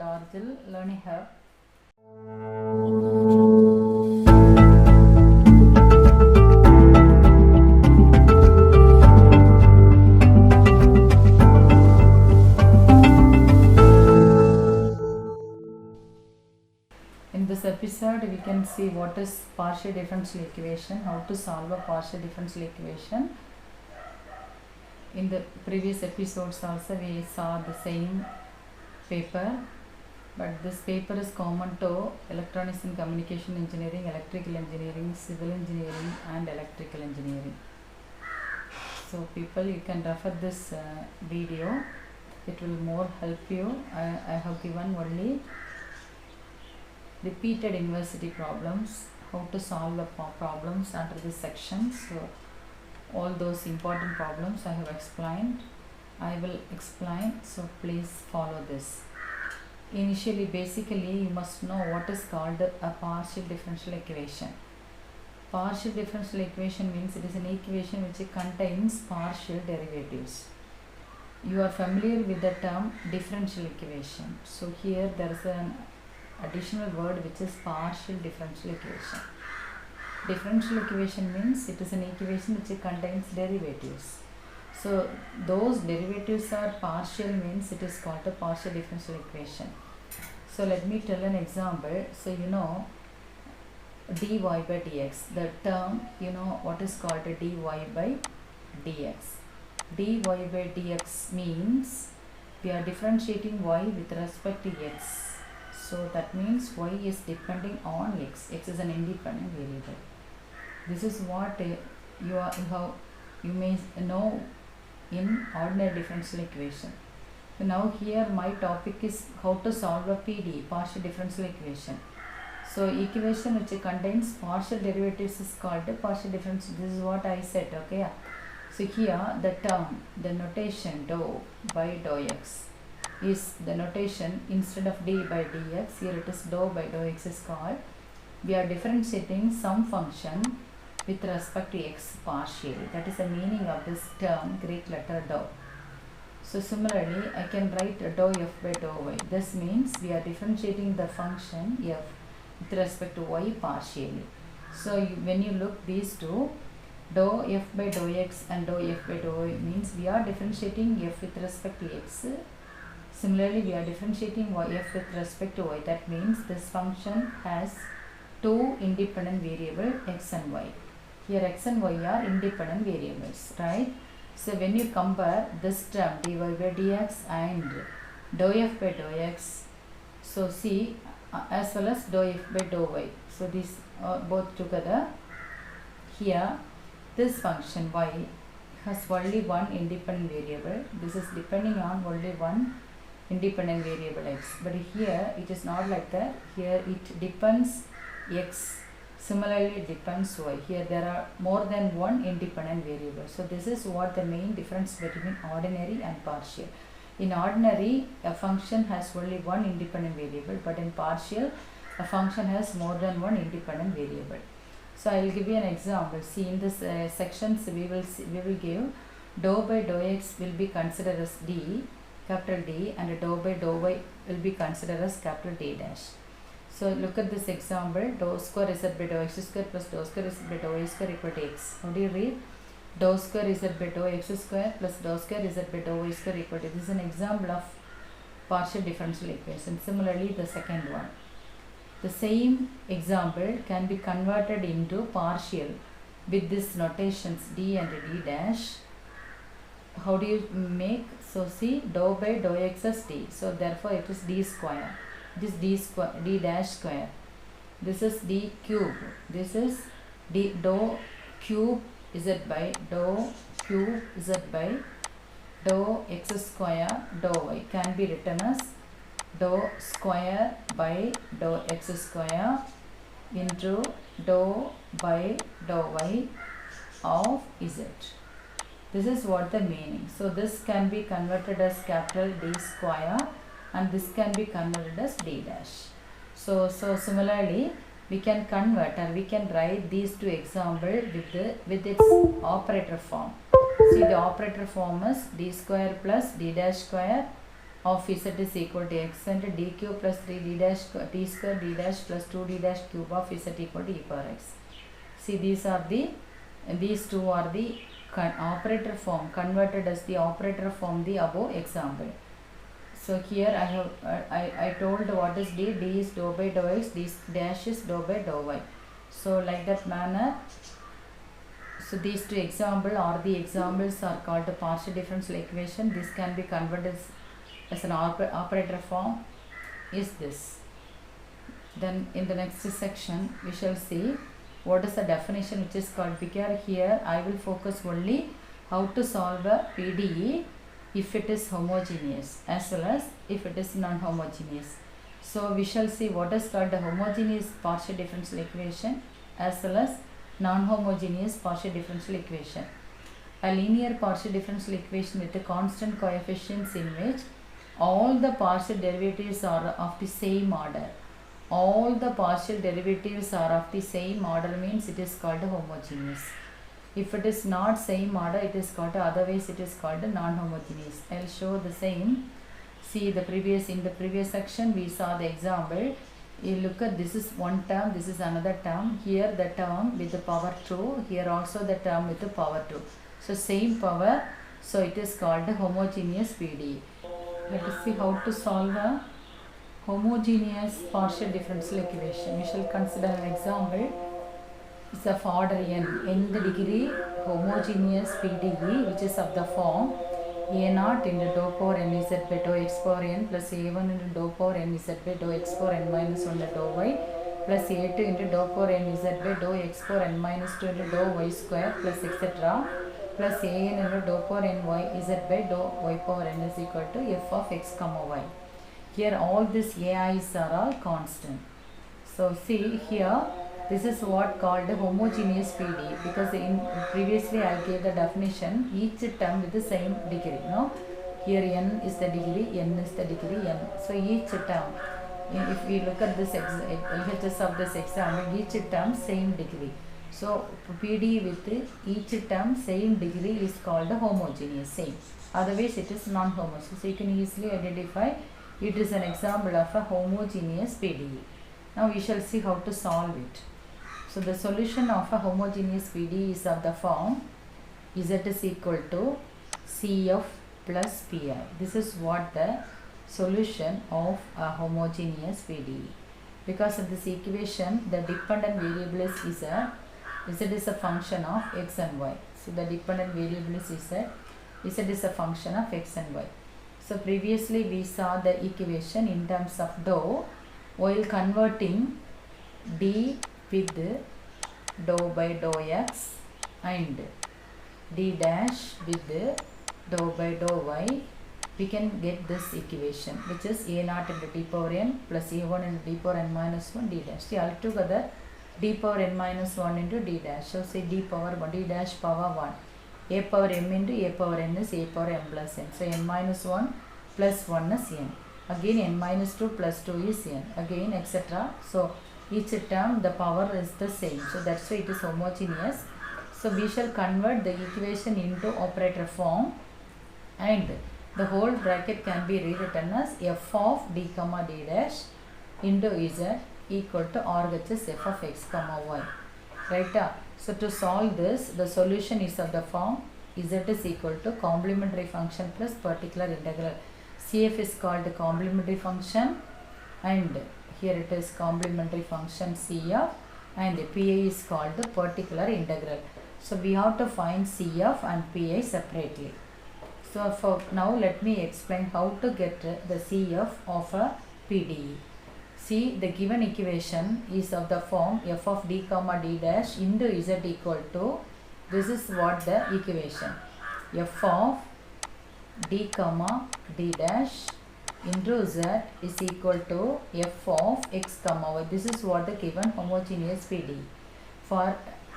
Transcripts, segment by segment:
Arjil Learning Hub. In this episode, we can see what is partial differential equation, how to solve a partial differential equation. In the previous episodes also we saw the same paper, but this paper is common to electronics and communication engineering, electrical engineering, civil engineering and electrical engineering. So people, you can refer this video, it will more help you. I have given only repeated university problems, how to solve the problems under this section. So all those important problems I have explained, I will explain, so please follow this. Initially, basically you must know what is called a partial differential equation. Partial differential equation means it is an equation which contains partial derivatives. You are familiar with the term differential equation. So here there is an additional word which is partial differential equation. Differential equation means it is an equation which contains derivatives. So those derivatives are partial, means it is called a partial differential equation. So let me tell an example. So you know dy by dx, the term, you know what is called a dy by dx. Dy by dx means we are differentiating y with respect to x. So that means y is depending on x. X is an independent variable. This is what you may know in ordinary differential equation. So now here my topic is how to solve a PD, partial differential equation. So equation which contains partial derivatives is called a partial differential. This is what I said, okay. So here the term, the notation dou by dou x is the notation, instead of d by dx, here it is dou by dou x is called. We are differentiating some function with respect to x partially. That is the meaning of this term, Greek letter dou. So similarly, I can write dou f by dou y. This means we are differentiating the function f with respect to y partially. So when you look these two, dou f by dou x and dou f by dou y means we are differentiating f with respect to x. Similarly, we are differentiating f with respect to y. That means this function has two independent variables, x and y. Here x and y are independent variables, right? So when you compare this term dy by dx and dou f by dou x, so see as well as dou f by dou y. So these both together, here this function y has only one independent variable. This is depending on only one independent variable x. But here it is not like that. Here it depends x. Similarly, it depends y. Here there are more than one independent variable. So this is what the main difference between ordinary and partial. In ordinary, a function has only one independent variable, but in partial, a function has more than one independent variable. So I will give you an example. See, in this sections we will give dou by dou x will be considered as d, capital D, and dou by dou y will be considered as capital D dash. So look at this example, dou square z by dou x square plus dou square z by dou y square equal to x. How do you read? Dou square z by dou x square plus dou square z by dou y square equal to. This is an example of partial differential equation. Similarly, the second one. The same example can be converted into partial with this notations d and d dash. How do you make? So see, dou by dou x as d. So therefore it is d square. This d dash square. This is d cube. This is d dou cube z by dou cube z by dou x square dou y can be written as dou square by dou x square into dou by dou y of z. This is what the meaning. So this can be converted as capital D square and this can be converted as d dash. So similarly, we can convert or we can write these two examples with its operator form. See, the operator form is d square plus d dash square of z is equal to x and d cube plus 3d dash t square d dash plus 2d dash cube of z equal to e power x. See, these two are the operator form, converted as the operator form the above example. So here I have I told what is d is dou by dou x, d dash is dou by dou y. So like that manner, so these two examples or the examples are called the partial differential equation. This can be converted as an operator form is this. Then in the next section we shall see what is the definition which is called, because here I will focus only how to solve a PDE if it is homogeneous as well as if it is non-homogeneous. So we shall see what is called the homogeneous partial differential equation as well as non-homogeneous partial differential equation. A linear partial differential equation with the constant coefficients in which all the partial derivatives are of the same order. All the partial derivatives are of the same order means it is called homogeneous. If it is not same order, it is called, otherwise it is called non-homogeneous. I will show the same. See, in the previous section we saw the example. You look at, this is one term, this is another term. Here the term with the power 2, here also the term with the power 2. So same power, so it is called homogeneous PDE. Let us see how to solve a homogeneous partial differential equation. We shall consider an example. It's of order n the degree homogeneous PDE which is of the form a0 into dou power n z by dou x power n plus a1 into dou power n z by dou x power n minus 1 dou y plus a2 into dou power n z by dou x power n minus 2 into dou y square plus etc. plus an into dou power n y z by dou y power n is equal to f of x comma y. Here all these ai's are all constant. So see here, this is what called homogeneous PDE, because in previously I gave the definition each term with the same degree. No, here n is the degree, n is the degree, n. So each term, if we look at this LHS of this example, each term same degree. So PDE with each term same degree is called homogeneous, same. Otherwise it is non-homogeneous. So you can easily identify it is an example of a homogeneous PDE. Now we shall see how to solve it. So the solution of a homogeneous PDE is of the form Z is equal to CF plus PI. This is what the solution of a homogeneous PDE. Because of this equation, the dependent variable is Z. Z is a function of x and y. So the dependent variable is Z. Z is a function of x and y. So previously we saw the equation in terms of dou while converting d with dou by dou x and d dash with dou by dou y, we can get this equation which is a0 into d power n plus a1 into d power n minus 1 d dash. See, altogether d power n minus 1 into d dash. So say d power 1, d dash power 1. A power m into a power n is a power m plus n. So n minus 1 plus 1 is n. Again n minus 2 plus 2 is n. Again etc. So each term the power is the same. So that's why it is homogeneous. So we shall convert the equation into operator form and the whole bracket can be rewritten as f of d comma d dash into z equal to RHS f of x comma y. Right? So to solve this, the solution is of the form z is equal to complementary function plus particular integral. CF is called the complementary function and here it is complementary function CF and PI is called the particular integral. So we have to find CF and PI separately. So for now let me explain how to get the CF of a PDE. See, the given equation is of the form f of d comma d dash into z equal to, this is what the equation, f of d comma d dash into z is equal to f of x comma y. This is what the given homogeneous PDE. For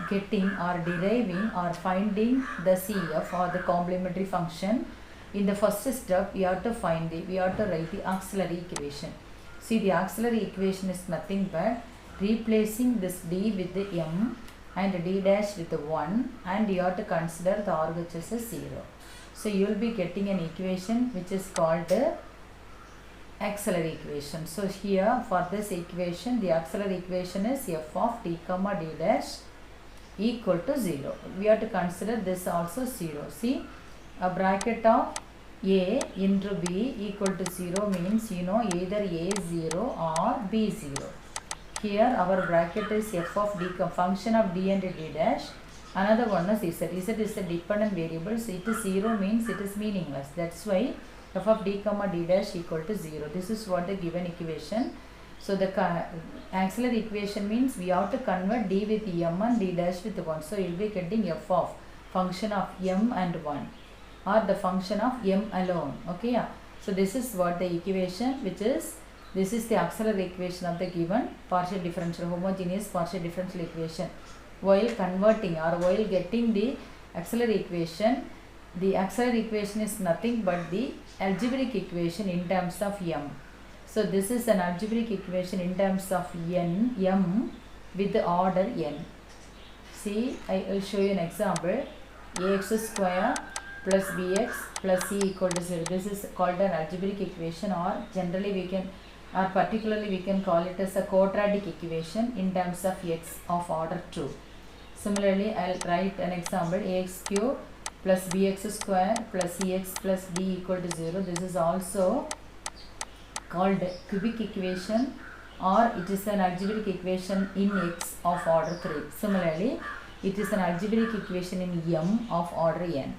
getting or deriving or finding the CF or the complementary function, in the first step we have to find we have to write the auxiliary equation. See, the auxiliary equation is nothing but replacing this d with the m and d dash with the 1 and you have to consider the RHS as 0. So you will be getting an equation which is called auxiliary equation. So here for this equation, the auxiliary equation is f of d comma d dash equal to 0. We have to consider this also 0. See, a bracket of a into b equal to 0 means you know either a 0 or b 0. Here our bracket is f of d, function of d and d dash. Another one is z. Z is a dependent variable, so it is 0 means it is meaningless. That's why f of d comma d dash equal to 0. This is what the given equation. So the auxiliary equation means we have to convert d with m and d dash with 1. So you will be getting f of function of m and 1 or the function of m alone. Okay, yeah. So this is what the equation, which is, this is the auxiliary equation of the given partial differential, homogeneous partial differential equation. While converting or while getting the auxiliary equation, the auxiliary equation is nothing but the algebraic equation in terms of m. So this is an algebraic equation in terms of m with the order n. See, I will show you an example. Ax square plus bx plus c equal to 0. This is called an algebraic equation, or generally we can, or particularly we can call it as a quadratic equation in terms of x of order 2. Similarly, I will write an example. Ax cube plus bx square plus cx plus d equal to 0. This is also called cubic equation, or it is an algebraic equation in x of order 3. Similarly, it is an algebraic equation in m of order n.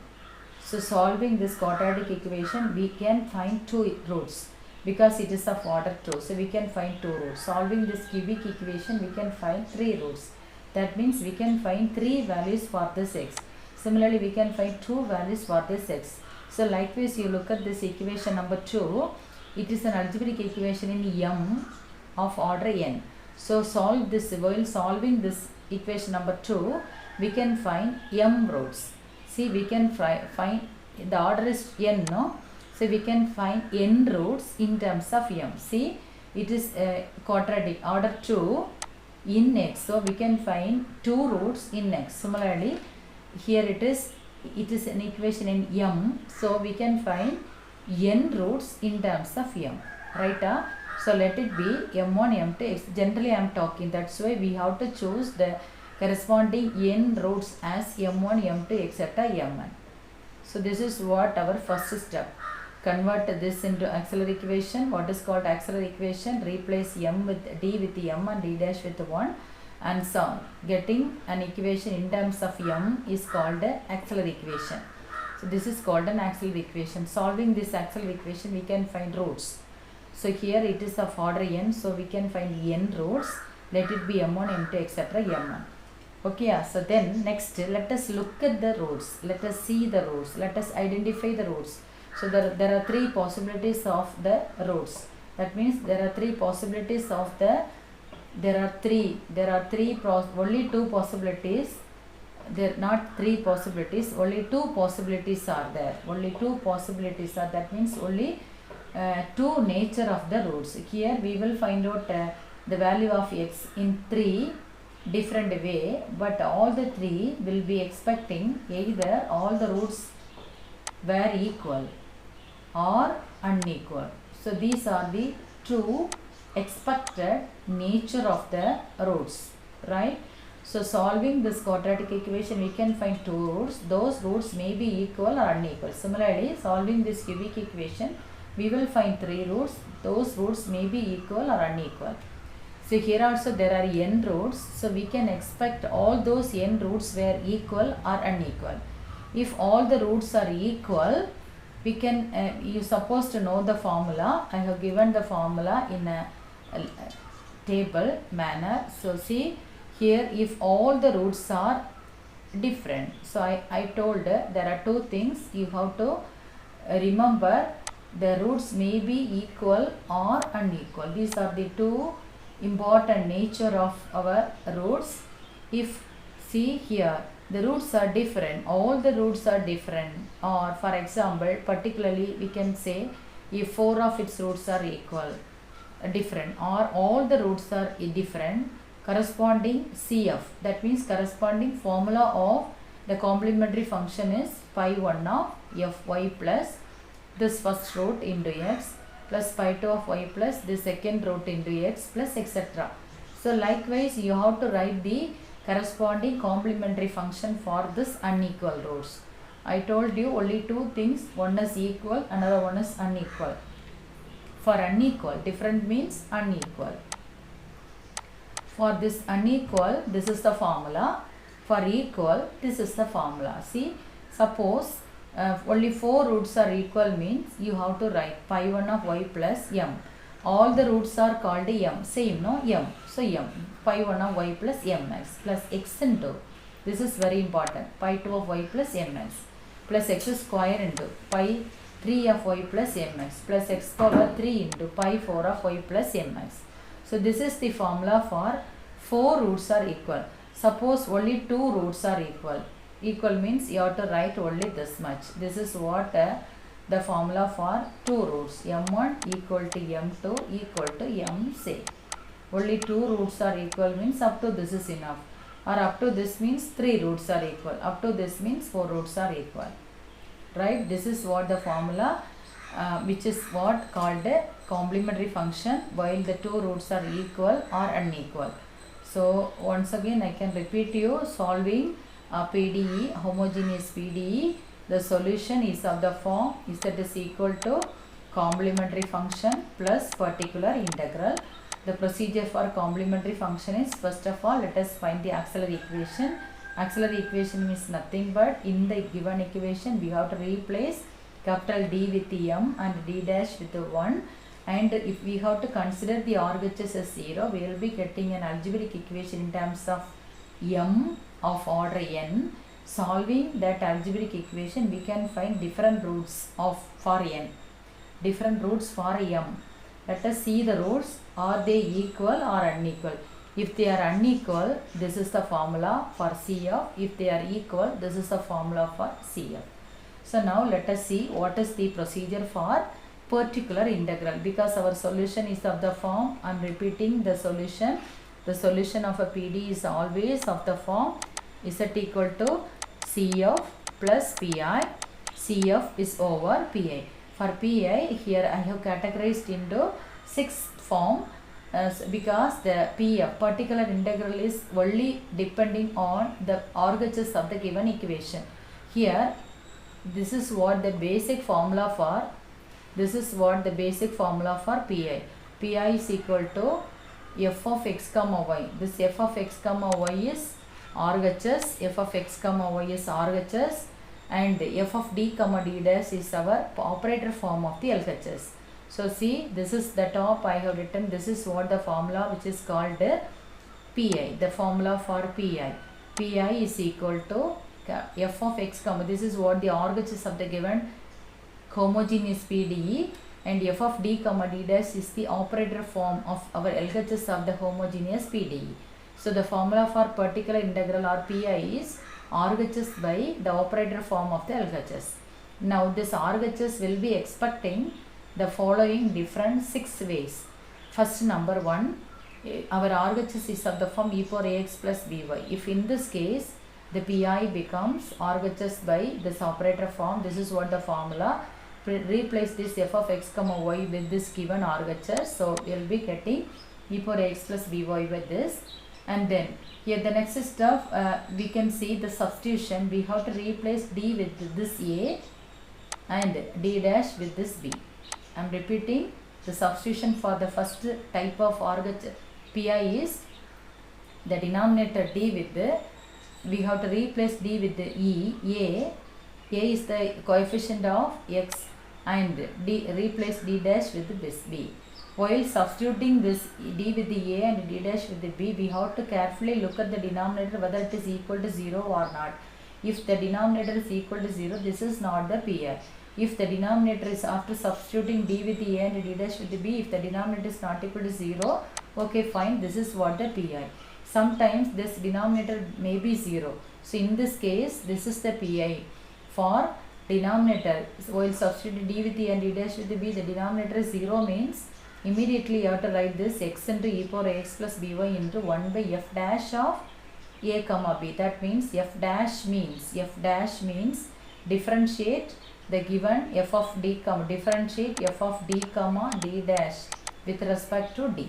So solving this quadratic equation, we can find 2 roots because it is of order 2. So we can find 2 roots. Solving this cubic equation, we can find 3 roots. That means we can find 3 values for this x. Similarly, we can find 2 values for this x. So likewise, you look at this equation number 2. It is an algebraic equation in m of order n. So solve this. While solving this equation number 2, we can find m roots. See, we can find, the order is n, no? So we can find n roots in terms of m. See, it is quadratic, order 2 in x. So we can find 2 roots in x. Similarly, here it is an equation in m. So we can find n roots in terms of m. Right? So let it be m1, m2, x. Generally I am talking. That's why we have to choose the corresponding n roots as m1, m2, etc. mn. So this is what our first step. Convert this into auxiliary equation. What is called auxiliary equation? Replace m with d with m and d dash with 1, and so getting an equation in terms of m is called the auxiliary equation. So this is called an auxiliary equation. Solving this auxiliary equation, we can find roots. So here it is of order n, so we can find n roots. Let it be m1, m2, etc. mn. Okay, so then next let us look at the roots. Let us see the roots. Let us identify the roots. So there are 3 possibilities of the roots. That means there are 3 possibilities of the, only 2 possibilities. There are not 3 possibilities, only 2 possibilities are there. Only 2 possibilities are, that means only 2 nature of the roots. Here we will find out the value of x in 3 different way, but all the 3 will be expecting either all the roots were equal or unequal. So these are the 2 expected nature of the roots, right? So solving this quadratic equation, we can find 2 roots. Those roots may be equal or unequal. Similarly, solving this cubic equation, we will find 3 roots. Those roots may be equal or unequal. So here also there are n roots. So we can expect all those n roots were equal or unequal. If all the roots are equal, we can, you supposed to know the formula. I have given the formula in a table manner. So see here, if all the roots are different. So I told there are 2 things you have to remember. The roots may be equal or unequal. These are the 2 important nature of our roots. If see here, the roots are different, all the roots are different, or for example, particularly we can say if 4 of its roots are equal, different, or all the roots are different, corresponding CF, that means corresponding formula of the complementary function is phi 1 of fy plus this first root into x plus pi 2 of y plus the second root into x plus etc. So likewise you have to write the corresponding complementary function for this unequal roots. I told you only two things, one is equal, another one is unequal. For unequal, different means unequal. For this unequal, this is the formula. For equal, this is the formula. See, suppose only 4 roots are equal means you have to write pi 1 of y plus m. All the roots are called m. Same, no? M. So m. Pi 1 of y plus mx plus x into. This is very important. Pi 2 of y plus mx plus x square into pi 3 of y plus mx plus x power 3 into pi 4 of y plus mx. So this is the formula for 4 roots are equal. Suppose only 2 roots are equal. Equal means you have to write only this much. This is what the formula for 2 roots. m1 equal to m2 equal to m say. Only 2 roots are equal means up to this is enough. Or up to this means 3 roots are equal. Up to this means 4 roots are equal. Right? This is what the formula which is what called a complementary function while the 2 roots are equal or unequal. So once again I can repeat you, solving PDE, homogeneous PDE, the solution is of the form z is equal to complementary function plus particular integral. The procedure for complementary function is, first of all, let us find the auxiliary equation. Auxiliary equation means nothing but in the given equation we have to replace capital D with the m and d dash with the 1, and if we have to consider the RHS as 0, we will be getting an algebraic equation in terms of m of order n. Solving that algebraic equation we can find different roots for n, different roots for m. Let us see the roots. Are they equal or unequal? If they are unequal, this is the formula for CF. If they are equal, this is the formula for CF. So now let us see what is the procedure for particular integral. Because our solution is of the form, I am repeating the solution. The solution of a PD is always of the form z equal to CF plus PI. CF is over PI. For PI, here I have categorized into 6th form because the PF, particular integral, is only depending on the RHS of the given equation. Here, this is what the basic formula for, PI. PI is equal to f of x comma y. This f of x comma y is RHS, f of x comma y is RHS, and f of d comma d dash is our operator form of the LHS. So see, this is the top I have written. This is what the formula which is called PI. The formula for PI. PI is equal to f of x comma. This is what the RHS of the given homogeneous PDE, and f of d comma d dash is the operator form of our LHS of the homogeneous PDE. So the formula for particular integral or PI is RHS by the operator form of the LHS. Now this RHS will be expecting the following different 6 ways. First, number 1, our RHS is of the form e power ax plus by. If in this case the PI becomes RHS by this operator form, this is what the formula. Replace this f of x comma y with this given RHS. So we will be getting e power ax plus by with this. And then here the next stuff we can see the substitution. We have to replace d with this a and d dash with this b. I am repeating, the substitution for the first type of RHS PI is the denominator d with the, we have to replace d with the a is the coefficient of x, and d replace d dash with this b. While substituting this d with the a and d dash with the b, we have to carefully look at the denominator whether it is equal to 0 or not. If the denominator is equal to 0, this is not the PI. If the denominator is, after substituting d with the a and d dash with the b, if the denominator is not equal to 0, okay fine, this is what the PI. Sometimes this denominator may be 0. So in this case, this is the PI. For denominator, while substituting d with the a and d dash with the b, the denominator is 0 means immediately you have to write this x into e power x plus by into 1 by f dash of a comma b. That means f dash means differentiate the given f of d, differentiate f of d comma d dash with respect to d.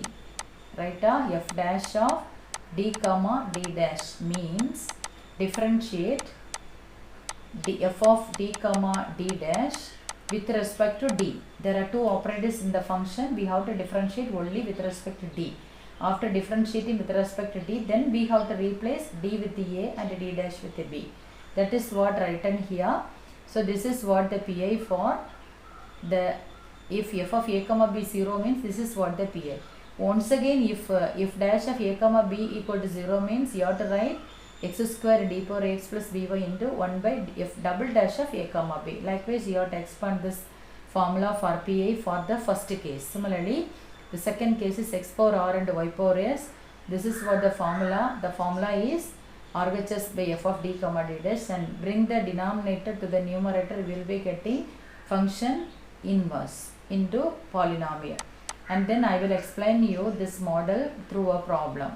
Right? F dash of d comma d dash means differentiate f of d comma d dash with respect to d. There are two operators in the function. We have to differentiate only with respect to d. After differentiating with respect to d, then we have to replace d with the a and d dash with the b. That is what written here. So this is what the PI for the, if f of a comma b 0 means this is what the PI. Once again, if dash of a comma b equal to 0 means you have to write x square d power x plus by into 1 by f double dash of a comma b. Likewise, you have to expand this formula for PI for the first case. Similarly, the second case is x power r and y power s. This is what the formula. The formula is RHS by f of d comma d dash, and bring the denominator to the numerator. We will be getting function inverse into polynomial. And then I will explain you this model through a problem.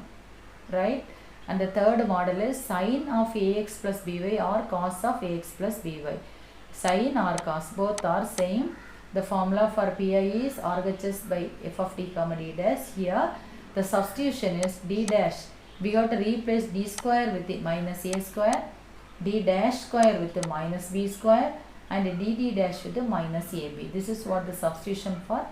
Right? And the third model is sine of ax plus by or cos of ax plus by. Sine or cos, both are same. The formula for PI is RHS by f of d comma d dash. Here the substitution is d dash. We have to replace d square with the minus a square, d dash square with the minus b square, and dd dash with the minus ab. This is what the substitution for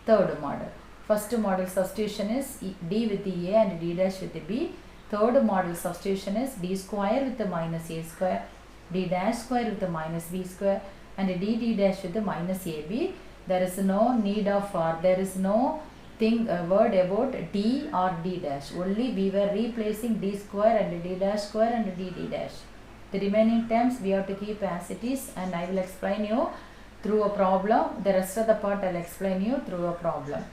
third model. First model substitution is d with the a and d dash with the b. Third model substitution is d square with the minus a square, d dash square with the minus b square, and dd dash with the minus ab. There is no need of there is no word about d or d dash. Only we were replacing d square and d dash square and dd dash. The remaining terms we have to keep as it is, and I will explain you through a problem. The rest of the part I will explain you through a problem.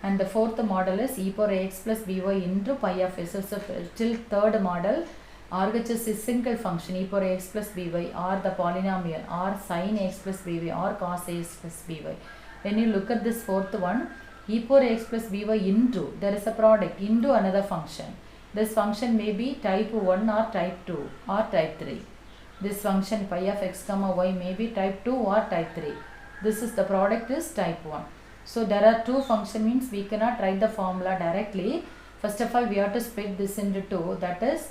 And the fourth model is e power x plus by into pi of s. So till third model, RHS is single function e power x plus by or the polynomial or sin x plus by or cos x plus by. When you look at this fourth one, e power x plus by into, there is a product into another function. This function may be type 1 or type 2 or type 3. This function pi of x comma y may be type 2 or type 3. This is the product is type 1. So there are two function means we cannot write the formula directly. First of all, we have to split this into two, that is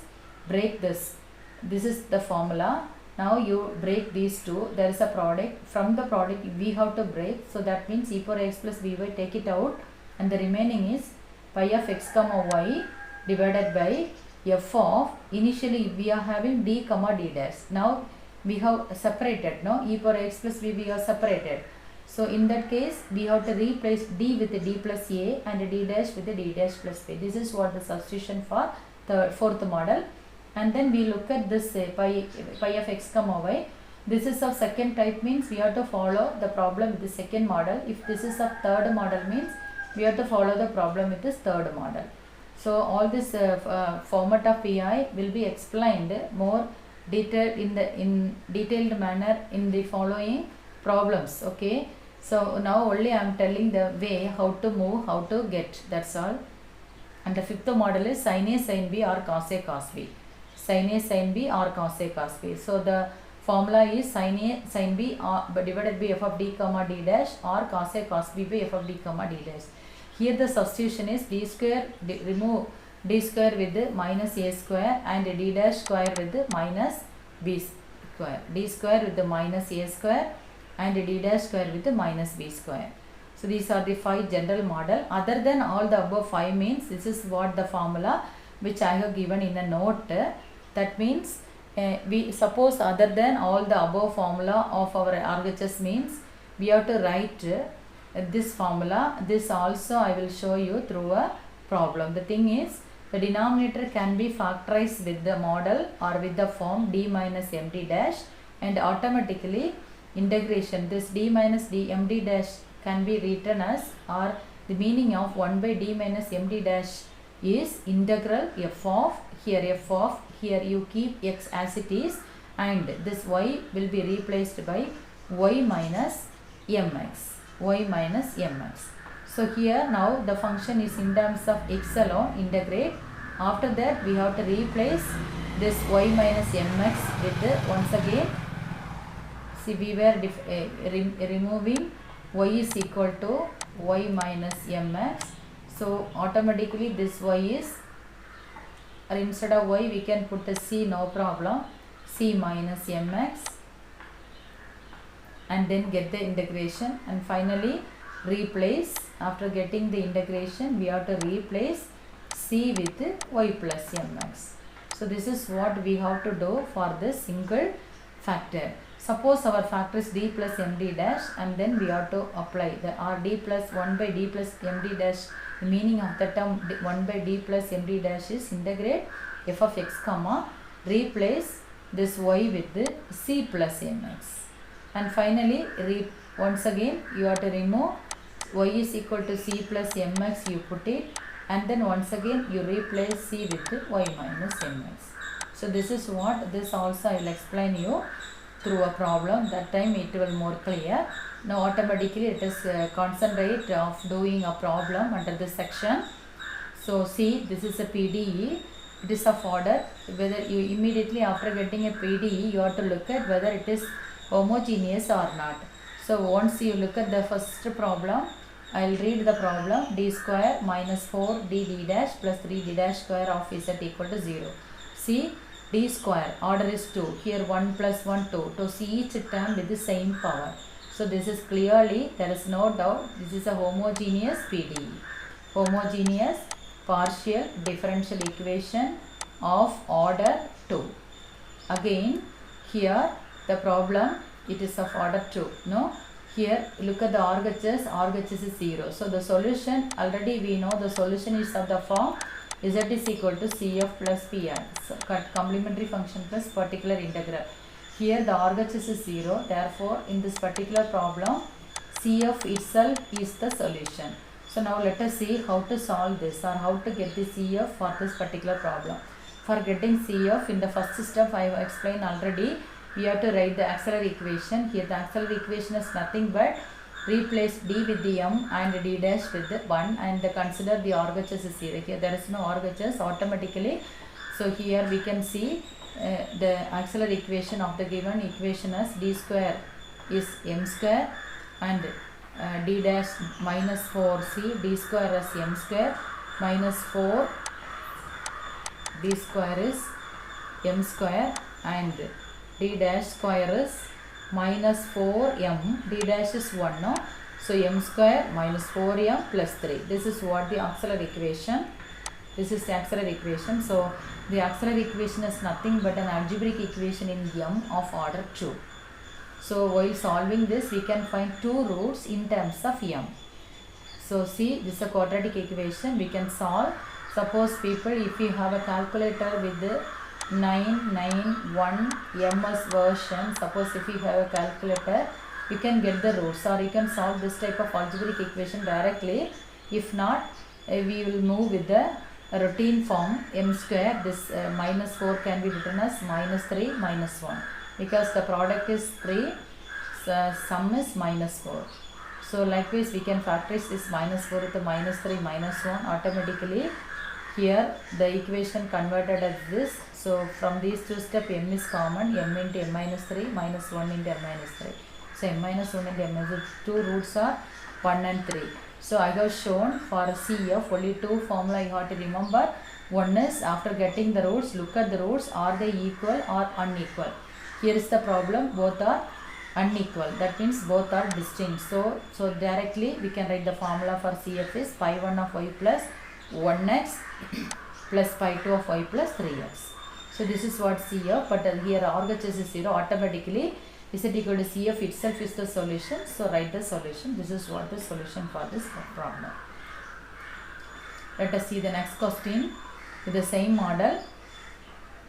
break this. This is the formula. Now you break these two, there is a product. From the product we have to break, so that means e power x plus by, take it out, and the remaining is pi of x comma y divided by f of, initially we are having d comma d dash. Now we have separated, no, e power x plus by we have separated. So in that case we have to replace d with d plus a and d dash with d dash plus b. This is what the substitution for the fourth model. And then we look at this pi of x comma y. This is of second type means we have to follow the problem with the second model. If this is of third model means we have to follow the problem with this third model. So all this format of PI will be explained more detailed in detailed manner in the following problems. Okay. So now only I am telling the way how to move, how to get. That's all. And the fifth model is sin A sin B or cos A cos B. Sin A sin B or cos A cos B. So the formula is sin A sin B divided by f of d comma d dash or cos A cos B by f of d comma d dash. Here the substitution is d square, remove d square with the minus a square and d dash square with the minus b square. D square with the minus a square and d dash square with the minus b square. So these are the 5 general model. Other than all the above 5 means this is what the formula which I have given in a note. That means we suppose other than all the above formula of our RHS means we have to write this formula. This also I will show you through a problem. The thing is the denominator can be factorized with the model or with the form d minus md dash, and automatically integration this d minus d md dash can be written as, or the meaning of 1 by d minus md dash is integral f of, here you keep x as it is, and this y will be replaced by y minus mx. So here now the function is in terms of x alone, integrate. After that we have to replace this y minus mx with the, once again See, we were removing y is equal to y minus mx. So automatically this y is, or instead of y we can put a c, no problem, c minus mx, and then get the integration, and finally replace. After getting the integration, we have to replace c with y plus mx. So this is what we have to do for this single factor. Suppose our factor is d plus md dash, and then we have to apply the d plus 1 by d plus md dash. The meaning of the term 1 by d plus md dash is integrate f of x comma, replace this y with the c plus mx, and finally once again you have to remove y is equal to c plus mx, you put it, and then once again you replace c with y minus mx. So this is what, this also I will explain you through a problem. That time it will more clear. Now automatically it is concentrate of doing a problem under this section. So see, this is a PDE. It is of order. Whether you immediately after getting a PDE, you have to look at whether it is homogeneous or not. So once you look at the first problem, I will read the problem. D square minus 4 d dash plus 3 d dash square of z equal to 0. See, d square order is 2. Here 1 plus 1 2. To see each term with the same power. So this is clearly, there is no doubt, this is a homogeneous PDE. Homogeneous partial differential equation of order 2. Again, here the problem, it is of order 2. No? Here look at the RHS is 0. So the solution, already we know the solution is of the form z is equal to cf plus pi. So complementary function plus particular integral. Here the RHS is 0. Therefore in this particular problem, cf itself is the solution. So now let us see how to solve this, or how to get the cf for this particular problem. For getting cf, in the first step I have explained already, we have to write the auxiliary equation. Here the auxiliary equation is nothing but replace d with the m and d dash with the 1, and consider the RHS is 0. Here there is no RHS automatically. So here we can see the auxiliary equation of the given equation as d square is m square, and d dash minus 4c, d square as m square minus 4 d square is m square, and d dash square is minus 4m, d dash is 1, no? So m square minus 4m plus 3. This is what the auxiliary equation. This is the auxiliary equation. So the auxiliary equation is nothing but an algebraic equation in m of order 2. So while solving this, we can find two roots in terms of m. So see, this is a quadratic equation. We can solve. Suppose people, if you have a calculator with the 991 ms version, suppose if you have a calculator, you can get the roots, or you can solve this type of algebraic equation directly. If not, we will move with the routine form m square. This minus 4 can be written as minus 3 minus 1, because the product is 3, sum is minus 4. So likewise we can factorize this minus 4 with the minus 3 minus 1 automatically. Here the equation converted as this. So from these two steps, m is common, m into m minus 3 minus 1 into m minus 3. So m minus 1 into m minus 3, two roots are 1 and 3. So I have shown for CF only two formula you have to remember. One is, after getting the roots, look at the roots, are they equal or unequal. Here is the problem, both are unequal, that means both are distinct. So directly we can write the formula for CF is pi 1 of y plus 1x plus pi 2 of y plus 3x. So this is what CF, but here RHS is 0, automatically z equal to CF itself is the solution. So write the solution. This is what the solution for this problem. Let us see the next question with the same model.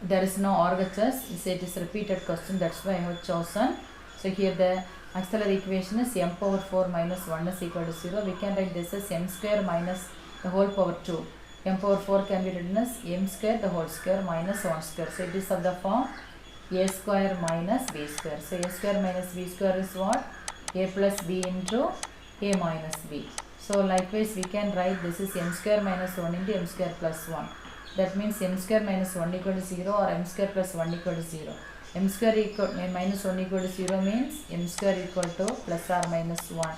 There is no RHS, it is repeated question, that's why I have chosen. So here the auxiliary equation is m power 4 minus 1 is equal to 0. We can write this as m square minus the whole power 2. M power 4 can be written as m square the whole square minus 1 square. So it is of the form a square minus b square. So a square minus b square is what? A plus b into a minus b. So likewise we can write this is m square minus 1 into m square plus 1. That means m square minus 1 equal to 0 or m square plus 1 equal to 0. m square equal minus 1 equal to 0 means m square equal to plus or minus 1.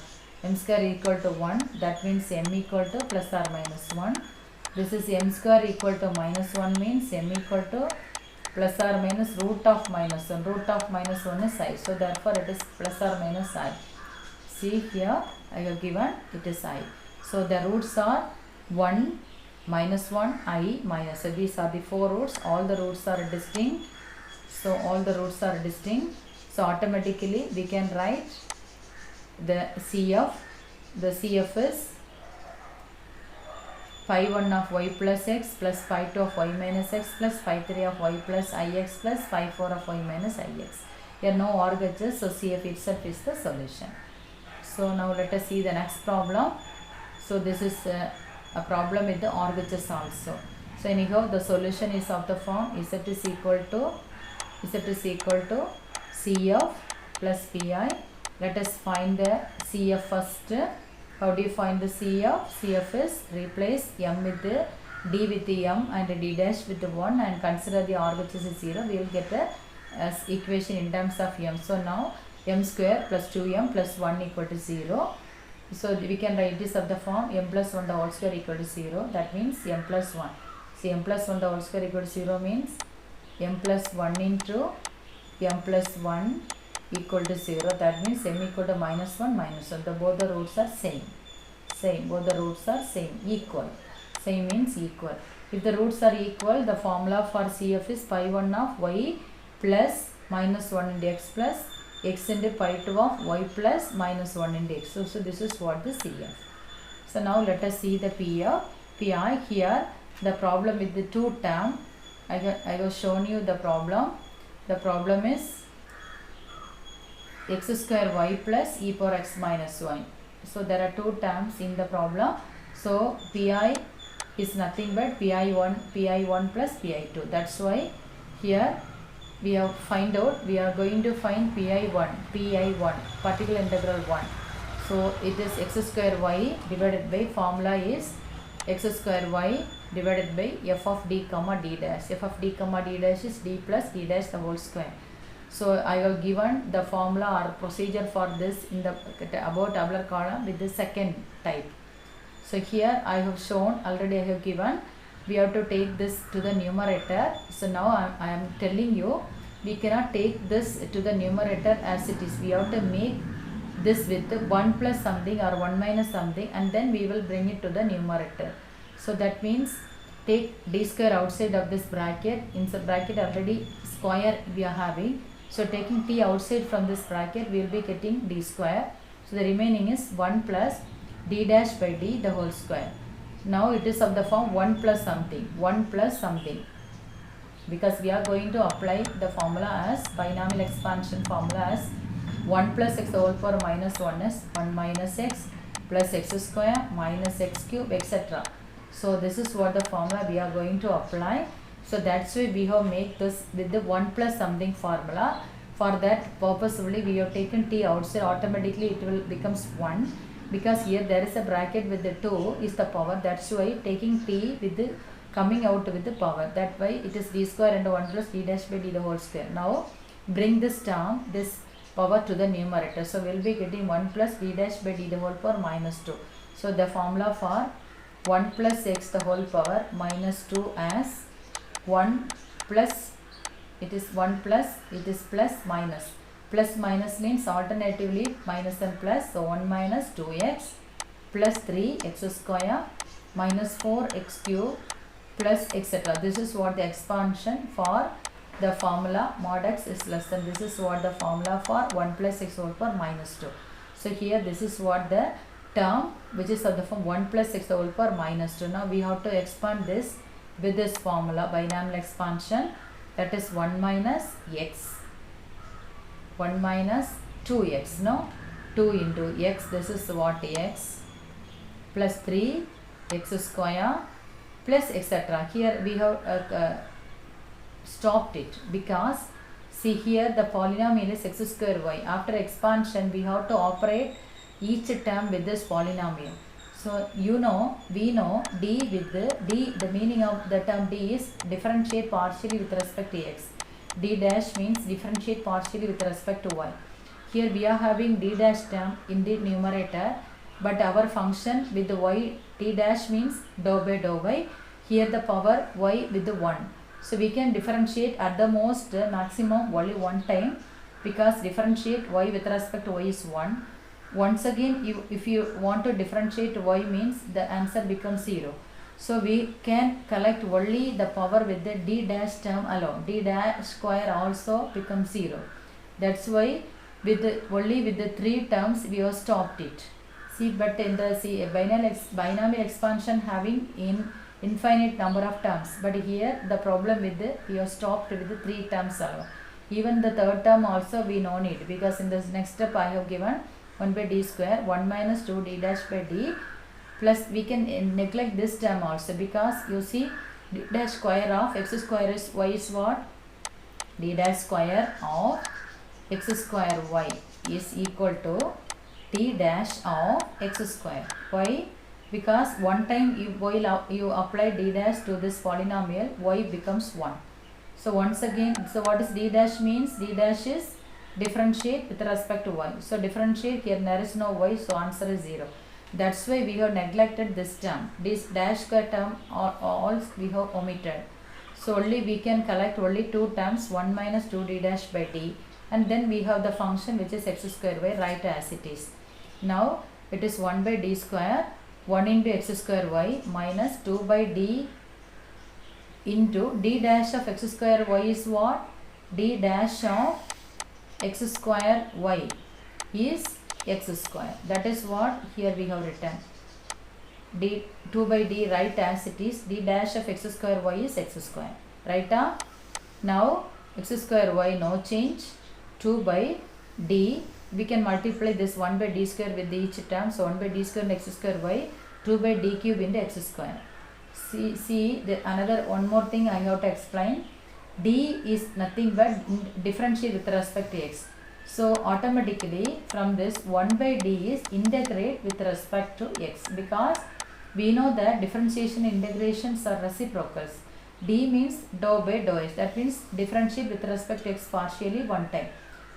M square equal to 1, that means m equal to plus or minus 1. This is m square equal to minus 1 means m equal to plus or minus root of minus 1. Root of minus 1 is I. So therefore it is plus or minus I. See here I have given it is I. So the roots are 1, minus 1, I, minus. So these are the 4 roots. All the roots are distinct. So all the roots are distinct. So automatically we can write the CF. The CF is phi 1 of y plus x plus phi 2 of y minus x plus phi 3 of y plus ix plus phi 4 of y minus ix. Here no RHS, so CF itself is the solution. So now let us see the next problem. So this is a problem with the RHS also. So anyhow the solution is of the form Z is equal to CF plus Pi. Let us find the CF first. How do you find the CF? CF is replace m with the d with the m and d dash with the 1 and consider the RHS is 0. We will get a as equation in terms of m. So now m square plus 2m plus 1 equal to 0. So we can write this of the form m plus 1 the whole square equal to 0. That means m plus 1. See m plus 1 the whole square equal to 0 means m plus 1 into m plus 1 equal to 0. That means m equal to minus 1 minus 1. Both the roots are same. Both the roots are same. Equal. Same means equal. If the roots are equal, the formula for CF is pi 1 of y plus minus 1 into x plus x into pi 2 of y plus minus 1 into x. So this is what the CF. So now let us see the PI. Here the problem with the two term. I have shown you the problem. The problem is x square y plus e power x minus 1. So there are two terms in the problem. So Pi is nothing but Pi1 plus Pi2. That's why here we are going to find Pi1 particular integral 1. So it is x square y divided by formula is x square y divided by f of d comma d dash. F of d comma d dash is d plus d dash the whole square. So I have given the formula or procedure for this in the above tabular column with the second type. So here I have shown already. I have given we have to take this to the numerator. So now I am telling you we cannot take this to the numerator as it is. We have to make this with 1 plus something or 1 minus something and then we will bring it to the numerator. So that means take d square outside of this bracket. Inside bracket already square we are having. So taking t outside from this bracket, we will be getting d square. So the remaining is 1 plus d dash by d the whole square. Now it is of the form 1 plus something. Because we are going to apply the formula as binomial expansion formula as 1 plus x whole power minus 1 is 1 minus x plus x square minus x cube etc. So this is what the formula we are going to apply. So that's why we have made this with the 1 plus something formula. For that purpose only we have taken t outside. Automatically it will becomes 1 because here there is a bracket with the 2 is the power. That's why taking t with the coming out with the power. That way it is d square and 1 plus d dash by d the whole square. Now bring this term, this power to the numerator. So we will be getting 1 plus d dash by d the whole power minus 2. So the formula for 1 plus x the whole power minus 2 as 1 plus, it is 1 plus, it is plus minus. Plus minus means alternatively minus and plus. So 1 minus 2x plus 3x square minus 4x cube plus etc. This is what the expansion for the formula mod x is less than. This is what the formula for 1 plus x whole power minus 2. So here this is what the term which is of the form 1 plus x whole power minus 2. Now we have to expand this with this formula binomial expansion, that is 1 minus x, 1 minus 2x, no, 2 into x, this is what x, plus 3 x square plus etc. Here we have stopped it because see here the polynomial is x square y. After expansion we have to operate each term with this polynomial. So we know d with the meaning of the term d is differentiate partially with respect to x. d dash means differentiate partially with respect to y. Here we are having d dash term in the numerator, but our function with the y d dash means dou by dou y. Here the power y with the 1. So we can differentiate at the most maximum only one time, because differentiate y with respect to y is 1. Once again, if you want to differentiate y means the answer becomes 0. So we can collect only the power with the d dash term alone. D dash square also becomes 0. That's why only with the 3 terms we have stopped it. See, but in the binomial expansion having infinite number of terms, but here the problem with we have stopped with the 3 terms alone. Even the third term also we no need, because in this next step I have given 1 by d square 1 minus 2 d dash by d, plus we can neglect this term also, because you see d dash square of x square is y is what? D dash square of x square y is equal to d dash of x square. Why? Because one time you apply d dash to this polynomial, y becomes 1. So once again, so what is d dash means? D dash is differentiate with respect to y. So differentiate, here there is no y, so answer is 0. That's why we have neglected this term. This dash square term all we have omitted. So only we can collect only 2 terms, 1 minus 2 d dash by d, and then we have the function which is x square y, write as it is. Now it is 1 by d square 1 into x square y minus 2 by d into d dash of x square y is what? D dash of x square y is x square. That is what here we have written. D 2 by d, write as it is. D dash of x square y is x square. Right? Now x square y no change. 2 by d, we can multiply this 1 by d square with each term. So 1 by d square and x square y, 2 by d cube into x square. See another one more thing I have to explain. D is nothing but differentiate with respect to x. So automatically from this 1 by d is integrate with respect to x, because we know that differentiation integrations are reciprocals. D means dou by dou x. That means differentiate with respect to x partially one time.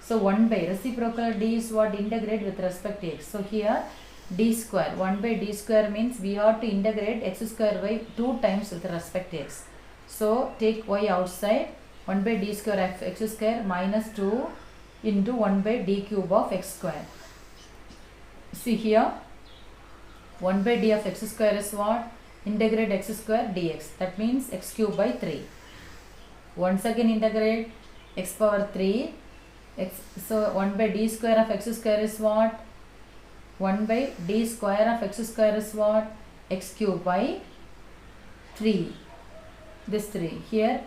So 1 by reciprocal d is what? Integrate with respect to x. So here d square 1 by d square means we have to integrate x square y 2 times with respect to x. So take y outside, 1 by d square of x square minus 2 into 1 by d cube of x square. See here 1 by d of x square is what? Integrate x square dx. That means x cube by 3. Once again integrate x power 3. So 1 by d square of x square is what? 1 by d square of x square is what? X cube by 3. This 3. Here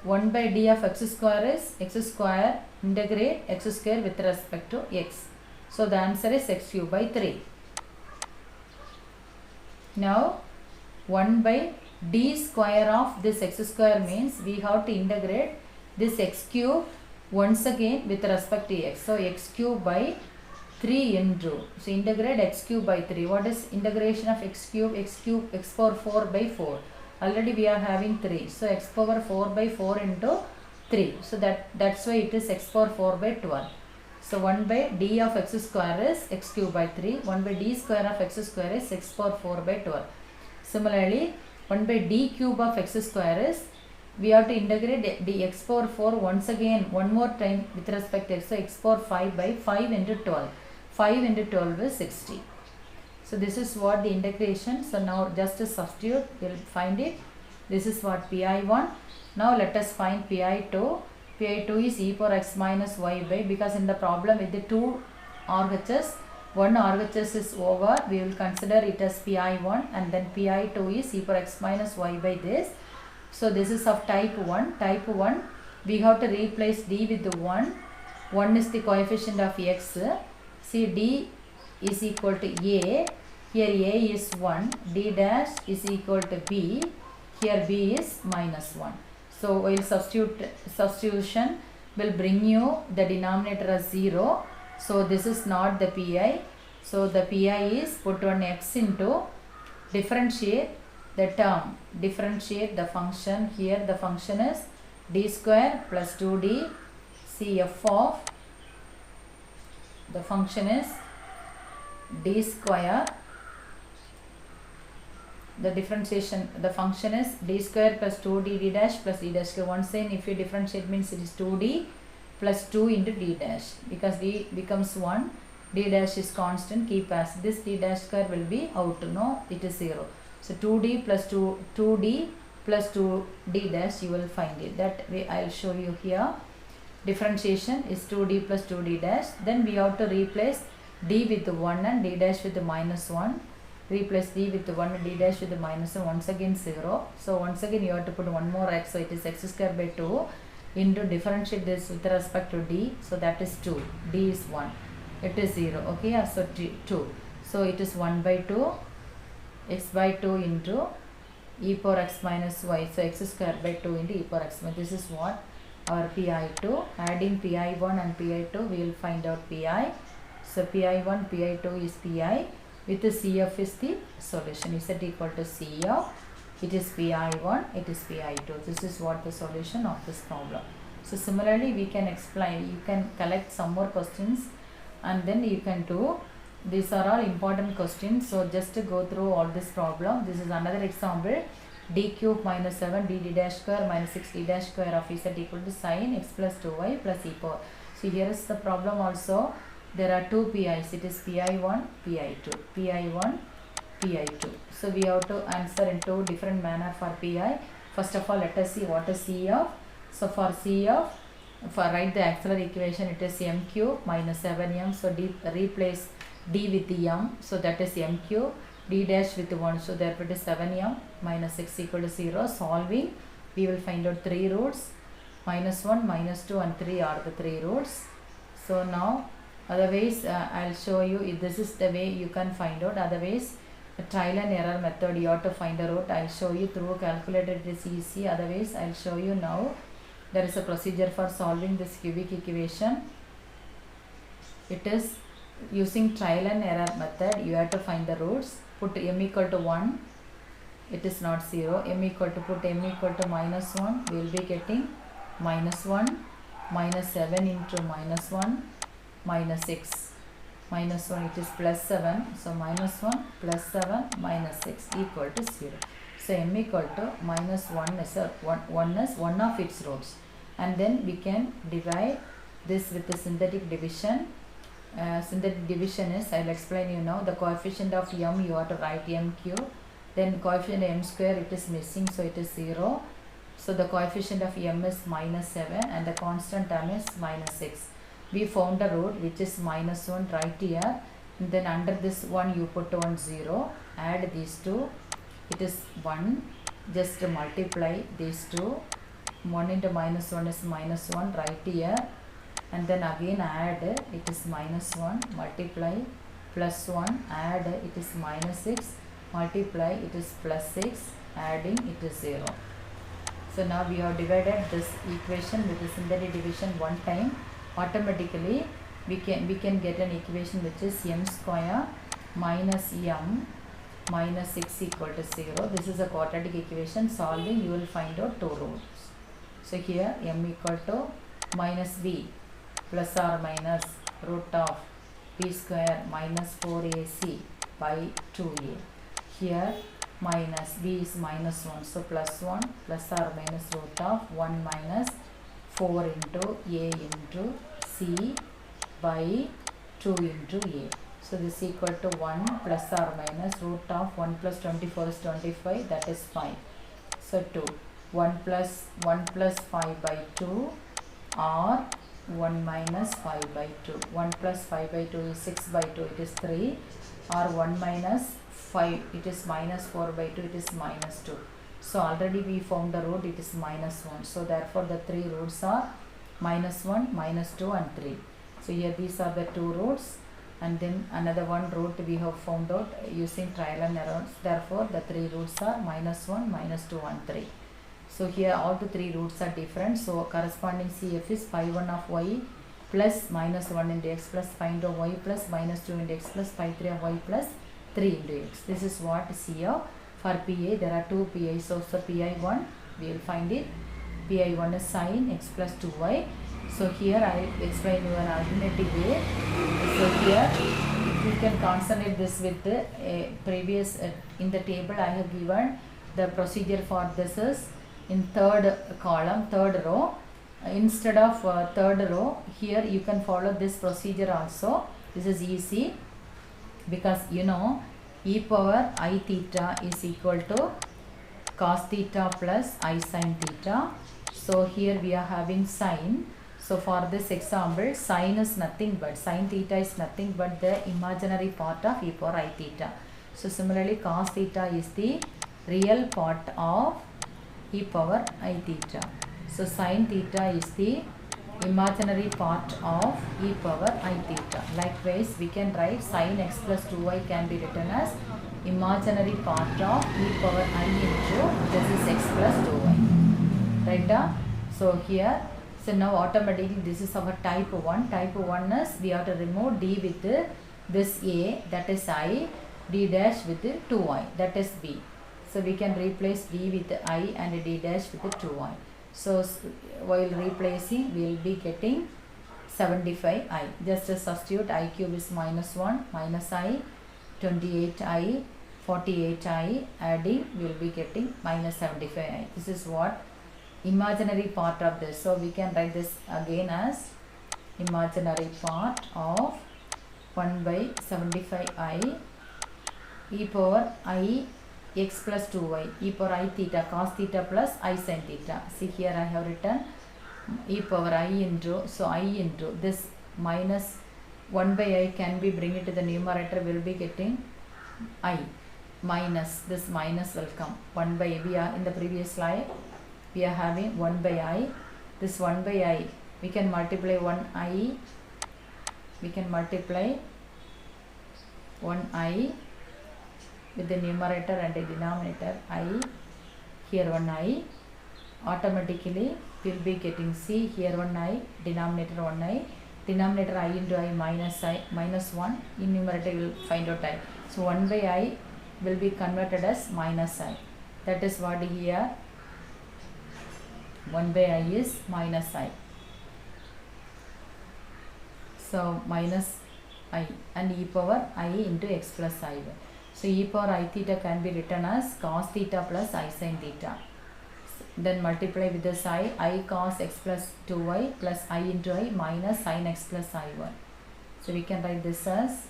1 by d of x square is x square, integrate x square with respect to x. So the answer is x cube by 3. Now 1 by d square of this x square means we have to integrate this x cube once again with respect to x. So x cube by 3 into, so integrate x cube by 3. What is integration of x cube? X power 4 by 4. Already we are having 3. So x power 4 by 4 into 3. So that's why it is x power 4 by 12. So 1 by d of x square is x cube by 3. 1 by d square of x square is x power 4 by 12. Similarly, 1 by d cube of x square is, we have to integrate d x power 4 once again, one more time with respect to x. So x power 5 by 5 into 12. 5 into 12 is 60. So this is what the integration. So now just a substitute, we will find it. This is what pi1. Now let us find pi2. pi2 is e power x minus y by, because in the problem with the 2 RHS, one RHS is over, we will consider it as pi1, and then pi2 is e power x minus y by this. So this is of type 1. Type 1, we have to replace d with the 1. 1 is the coefficient of x. See, d is equal to a. Here a is 1. D dash is equal to b. Here b is minus 1. So while substitution will bring you the denominator as 0. So this is not the pi. So the pi is put on x into differentiate the term, differentiate the function. Here the function is d square plus 2d. See f of the function is d square. The differentiation, the function is d square plus 2d d dash plus d dash. Once again, if you differentiate means it is 2d plus 2 into d dash, because d becomes 1, d dash is constant, keep as this, d dash square will be out, no, it is 0. So 2d plus 2d plus 2d dash, you will find it. That way I will show you here. Differentiation is 2d plus 2d dash. Then we have to replace d with the 1 and d dash with the minus 1. Replace d with the 1 and d dash with the minus 1. Once again 0. So once again you have to put one more x. So it is x square by 2 into differentiate this with respect to d. So that is 2. D is 1. It is 0. Okay. So 2. So it is 1 by 2 x by 2 into e power x minus y. So x square by 2 into e power x. This is what our pi2. Adding pi1 and pi2, we will find out pi. So pi1 pi2 is pi. With the CF is the solution. Z equal to CF. It is pi1, it is pi2. This is what the solution of this problem. So similarly, we can explain, you can collect some more questions and then you can do. These are all important questions. So just to go through all this problem. This is another example. D cube minus 7 d d dash square minus 6 d dash square of Z equal to sin x plus 2y plus e power. So here is the problem also. There are two pi's. It is pi1, pi2, pi1, pi2. So we have to answer in two different manner for pi. First of all, let us see what is CF. So for CF, for write the auxiliary equation, it is m cube minus 7m. So replace d with the m. So that is m cube. D dash with 1. So therefore it is 7m minus 6 equal to 0. Solving, we will find out 3 roots. Minus 1, minus 2 and 3 are the 3 roots. So now, otherwise I'll show you if this is the way you can find out. Otherwise, the trial and error method, you have to find a root. I'll show you through calculator, it is easy. Otherwise, I'll show you now. There is a procedure for solving this cubic equation. It is using trial and error method. You have to find the roots. Put m equal to 1. It is not 0. M equal to, put m equal to minus 1. We will be getting minus 1 minus 7 into minus 1 minus 6. Minus 1, it is plus 7. So minus 1 plus 7 minus 6 equal to 0. So m equal to minus 1 is one of its roots. And then we can divide this with the synthetic division. Synthetic division is, I will explain you now. The coefficient of m, you have to write m cube. Then coefficient m square, it is missing, so it is 0. So the coefficient of m is minus 7 and the constant term is minus 6. We found a root which is minus 1 right here. And then under this one you put 1 0. Add these two. It is 1. Just multiply these two. 1 into minus 1 is minus 1 right here. And then again add, it is minus 1, multiply, plus 1, add, it is minus 6, multiply, it is plus 6, adding, it is 0. So now we have divided this equation with the synthetic division one time. Automatically we can get an equation which is m square minus m minus 6 equal to 0. This is a quadratic equation. Solving, you will find out two roots. So here m equal to minus b plus or minus root of b square minus 4ac by 2a. Here minus b is minus 1. So plus 1 plus or minus root of 1 minus 4 into a into c by 2 into a. So this is equal to 1 plus or minus root of 1 plus 24 is 25, that is 5. So 2. 1 plus 5 by 2 or 1 minus 5 by 2. 1 plus 5 by 2 is 6 by 2, it is 3, or 1 minus 5, it is minus 4 by 2, it is minus 2. So already we found the root, it is minus 1. So therefore the three roots are minus 1, minus 2 and 3. So here these are the two roots, and then another one root we have found out using trial and error. Therefore the three roots are minus 1, minus 2 and 3. So here all the three roots are different. So corresponding CF is pi 1 of y plus minus 1 into x plus pi into y plus minus 2 into x plus pi 3 of y plus 3 into x. This is what CF. For PA there are two PI. So PI1 we will find it. pi1 is sine x plus 2y. So here I will explain you an alternative way. So here you can consolidate this with the previous in the table I have given the procedure for this is in third column, third row. Instead of third row, here you can follow this procedure also. This is easy because you know e power I theta is equal to cos theta plus I sin theta. So here we are having sine. So for this example, sine is nothing but, sin theta is nothing but the imaginary part of e power I theta. So similarly cos theta is the real part of e power I theta. So sin theta is the imaginary part of e power I theta. Likewise, we can write sin x plus 2y can be written as imaginary part of e power I into this is x plus 2y. Right? So here, so now automatically this is our type 1. Type 1 is we have to remove d with this a, that is I, d dash with 2y, that is b. So we can replace d with I and d dash with 2y. So while replacing, we will be getting 75i. Just substitute I cube is minus 1 minus I, 28i, 48i, adding we will be getting minus 75i. This is what imaginary part of this. So we can write this again as imaginary part of 1 by 75i e power I x plus 2y e power I theta cos theta plus I sin theta. See here I have written e power I into, so I into this minus 1 by I can be bring it to the numerator, will be getting I minus this minus will come 1 by, we are in the previous slide we are having 1 by I, this 1 by I we can multiply 1i, we can multiply 1i with the numerator and the denominator I, here 1i, automatically will be getting, see here 1i, denominator 1i, denominator I into I, minus 1, in numerator will find out I. So 1 by I will be converted as minus I. That is what here 1 by I is minus I. So minus I and e power I into x plus I. So e power I theta can be written as cos theta plus I sin theta. Then multiply with this I cos x plus 2y plus I into I minus sin x plus I1. So we can write this as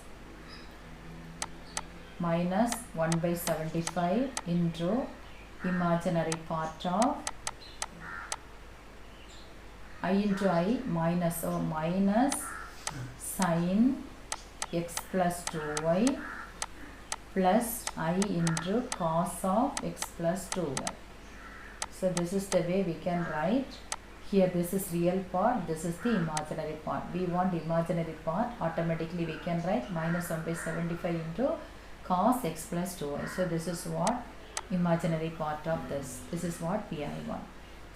minus 1 by 75 into imaginary part of I into I minus, or minus sin x plus 2y plus I into cos of x plus 2y. So this is the way we can write. Here this is real part, this is the imaginary part. We want imaginary part, automatically we can write minus 1 by 75 into cos x plus 2y. So this is what imaginary part of this. This is what pi1.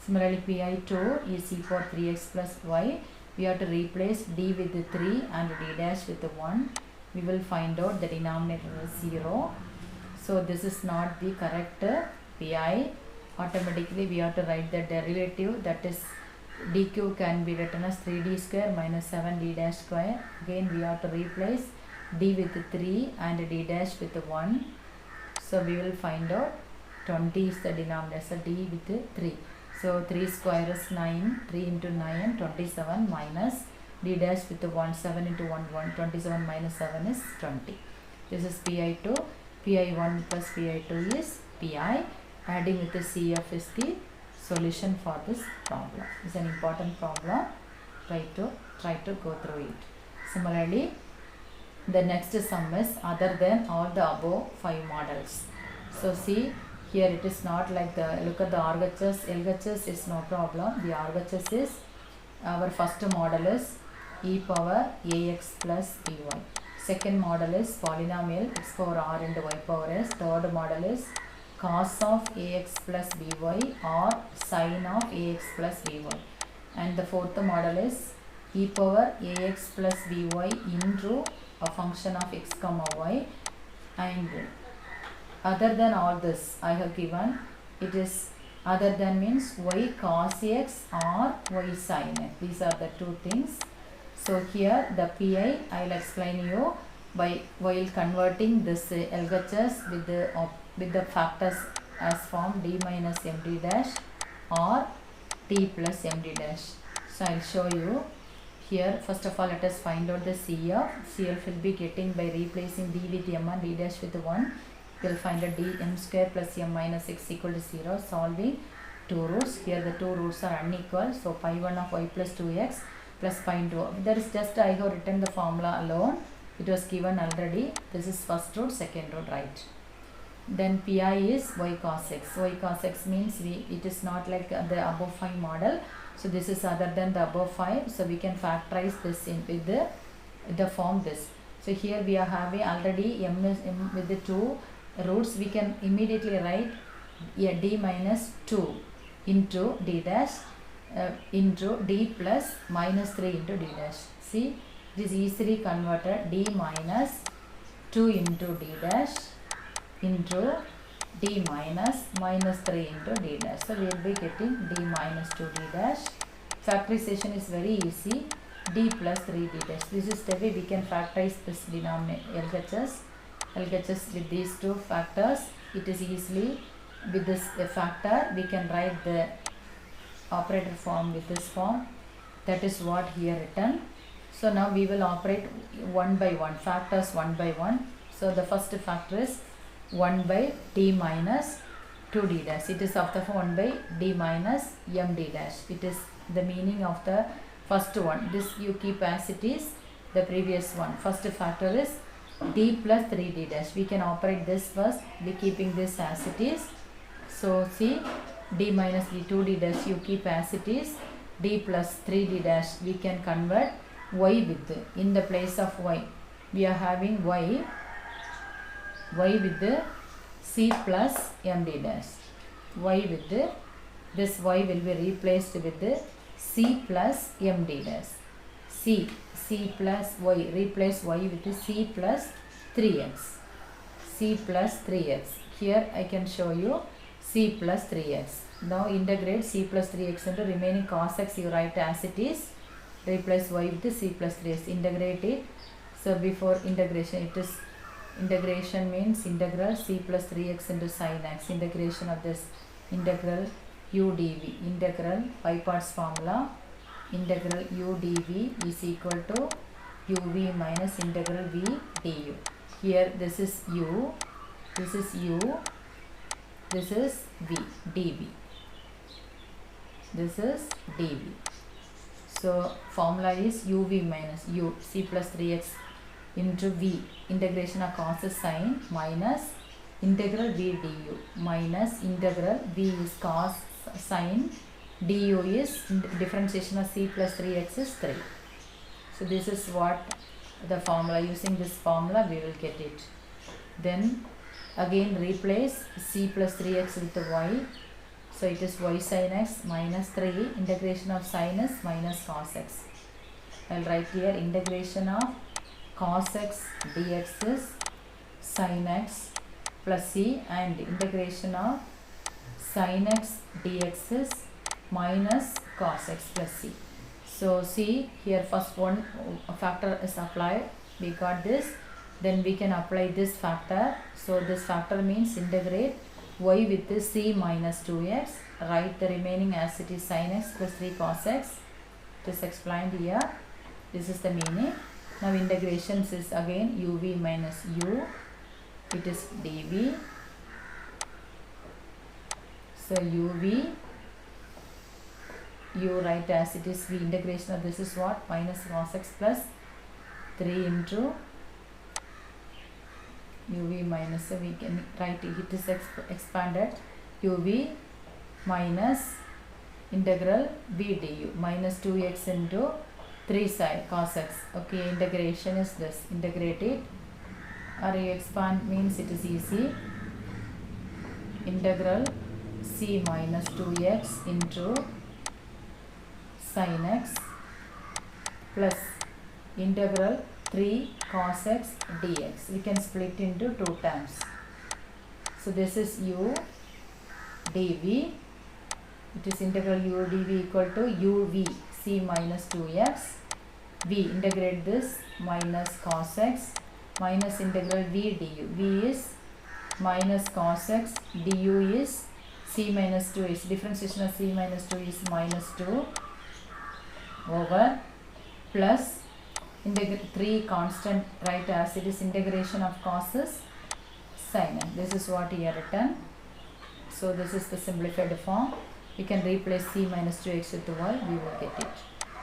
Similarly pi2 is e power 3x plus y. We have to replace d with the 3 and d dash with the 1. We will find out the denominator is 0. So this is not the correct pi. Automatically we have to write the derivative, that is dq can be written as 3d square minus 7d dash square. Again we have to replace d with 3 and d dash with 1. So we will find out 20 is the denominator, so d with 3. So 3 square is 9, 3 into 9, 27 minus d dash with 1, 7 into 1, 1, 27 minus 7 is 20. This is pi2, pi1 plus pi2 is pi. Adding with the CF is the solution for this problem. It's an important problem. Try to go through it. Similarly, the next sum is other than all the above 5 models. So see, here it is not like the, look at the RHS, LHS is no problem. The RHS is, our first model is e power ax plus by. Second model is polynomial x power r into y power s. Third model is cos of ax plus by or sin of ax plus by. And the fourth model is e power ax plus by into a function of x comma y. And other than all this I have given, it is Other than means y cos x or y sin x. These are the two things. So here the pi I will explain you by while converting this LHS with the factors as form d minus md dash or t plus md dash. So I will show you here. First of all, let us find out the CF. CF will be getting by replacing d with m and d dash with 1. We will find a d m square plus m minus x equal to 0. Solving two roots. Here the two roots are unequal. So pi 1 of y plus 2x plus pi 2. There is just I have written the formula alone. It was given already. This is first root, second root, right. Then pi is y cos x. Y cos x means it is not like the above 5 model. So this is other than the above 5. So we can factorize this in with the form this. So here we are having already m with the two roots. We can immediately write d minus 2 into d dash into d plus minus 3 into d dash. See, it is easily converted. D minus 2 into d dash into d minus 3 into d dash. So we will be getting d minus 2 d dash. Factorization is very easy. D plus 3 d dash. This is the way we can factorize this denominator LHS with these two factors. It is easily with this factor we can write the operator form with this form. That is what here written. So now we will operate one by one, factors one by one. So the first factor is 1 by d minus 2 d dash. It is of the 1 by d minus m d dash. It is the meaning of the first one. This you keep as it is, the previous one. First factor is d plus 3 d dash. We can operate this first, be keeping this as it is. So see, d minus d 2 d dash you keep as it is. D plus 3 d dash we can convert y with, in the place of y we are having y with the c plus md dash. Y with this y will be replaced with the c plus md dash. C plus y, replace y with the c plus 3x. C plus 3x. Here I can show you c plus 3x. Now integrate c plus 3x into remaining cos x you write as it is. Replace y with the c plus 3x. Integrate it. So before integration, it is integration means integral c plus 3x into sin x. Integration of this integral u dv. Integral pi parts formula. Integral u dv is equal to uv minus integral v du. Here this is u, this is u, this is v, dv. This is dv. So formula is uv minus u c plus 3x into v, integration of cos sine minus integral v du minus integral v is cos sine, du is differentiation of c plus 3x is 3. So this is what the formula. Using this formula we will get it. Then again replace c plus 3x with the y. So it is y sin x minus 3, integration of sin s minus cos x. I will write here integration of cos x dx is sin x plus c, and integration of sin x dx is minus cos x plus c. So see here, first one factor is applied, we got this. Then we can apply this factor. So this factor means integrate y with this c minus 2x, write the remaining as it is sin x plus 3 cos x. It is explained here. This is the meaning. Now integrations is again uv minus u, it is dv. So uv, u write as it is v, integration of this is what, minus cos x plus 3 into uv minus, so we can write it is expanded uv minus integral v du minus 2x into 3 sine cos x. Okay, integration is this, integrate it, or you expand means it is easy. Integral c minus 2x into sin x plus integral 3 cos x dx. We can split into two terms. So this is u dv It is integral u dv equal to uv c minus 2x. V, integrate this, minus cos x minus integral v du. V is minus cos x, du is c minus 2 is differentiation of c minus 2 is minus 2 over plus 3 constant, right, as it is integration of cos is sin n. This is what here written. So this is the simplified form. We can replace c minus 2x with y, we will get it.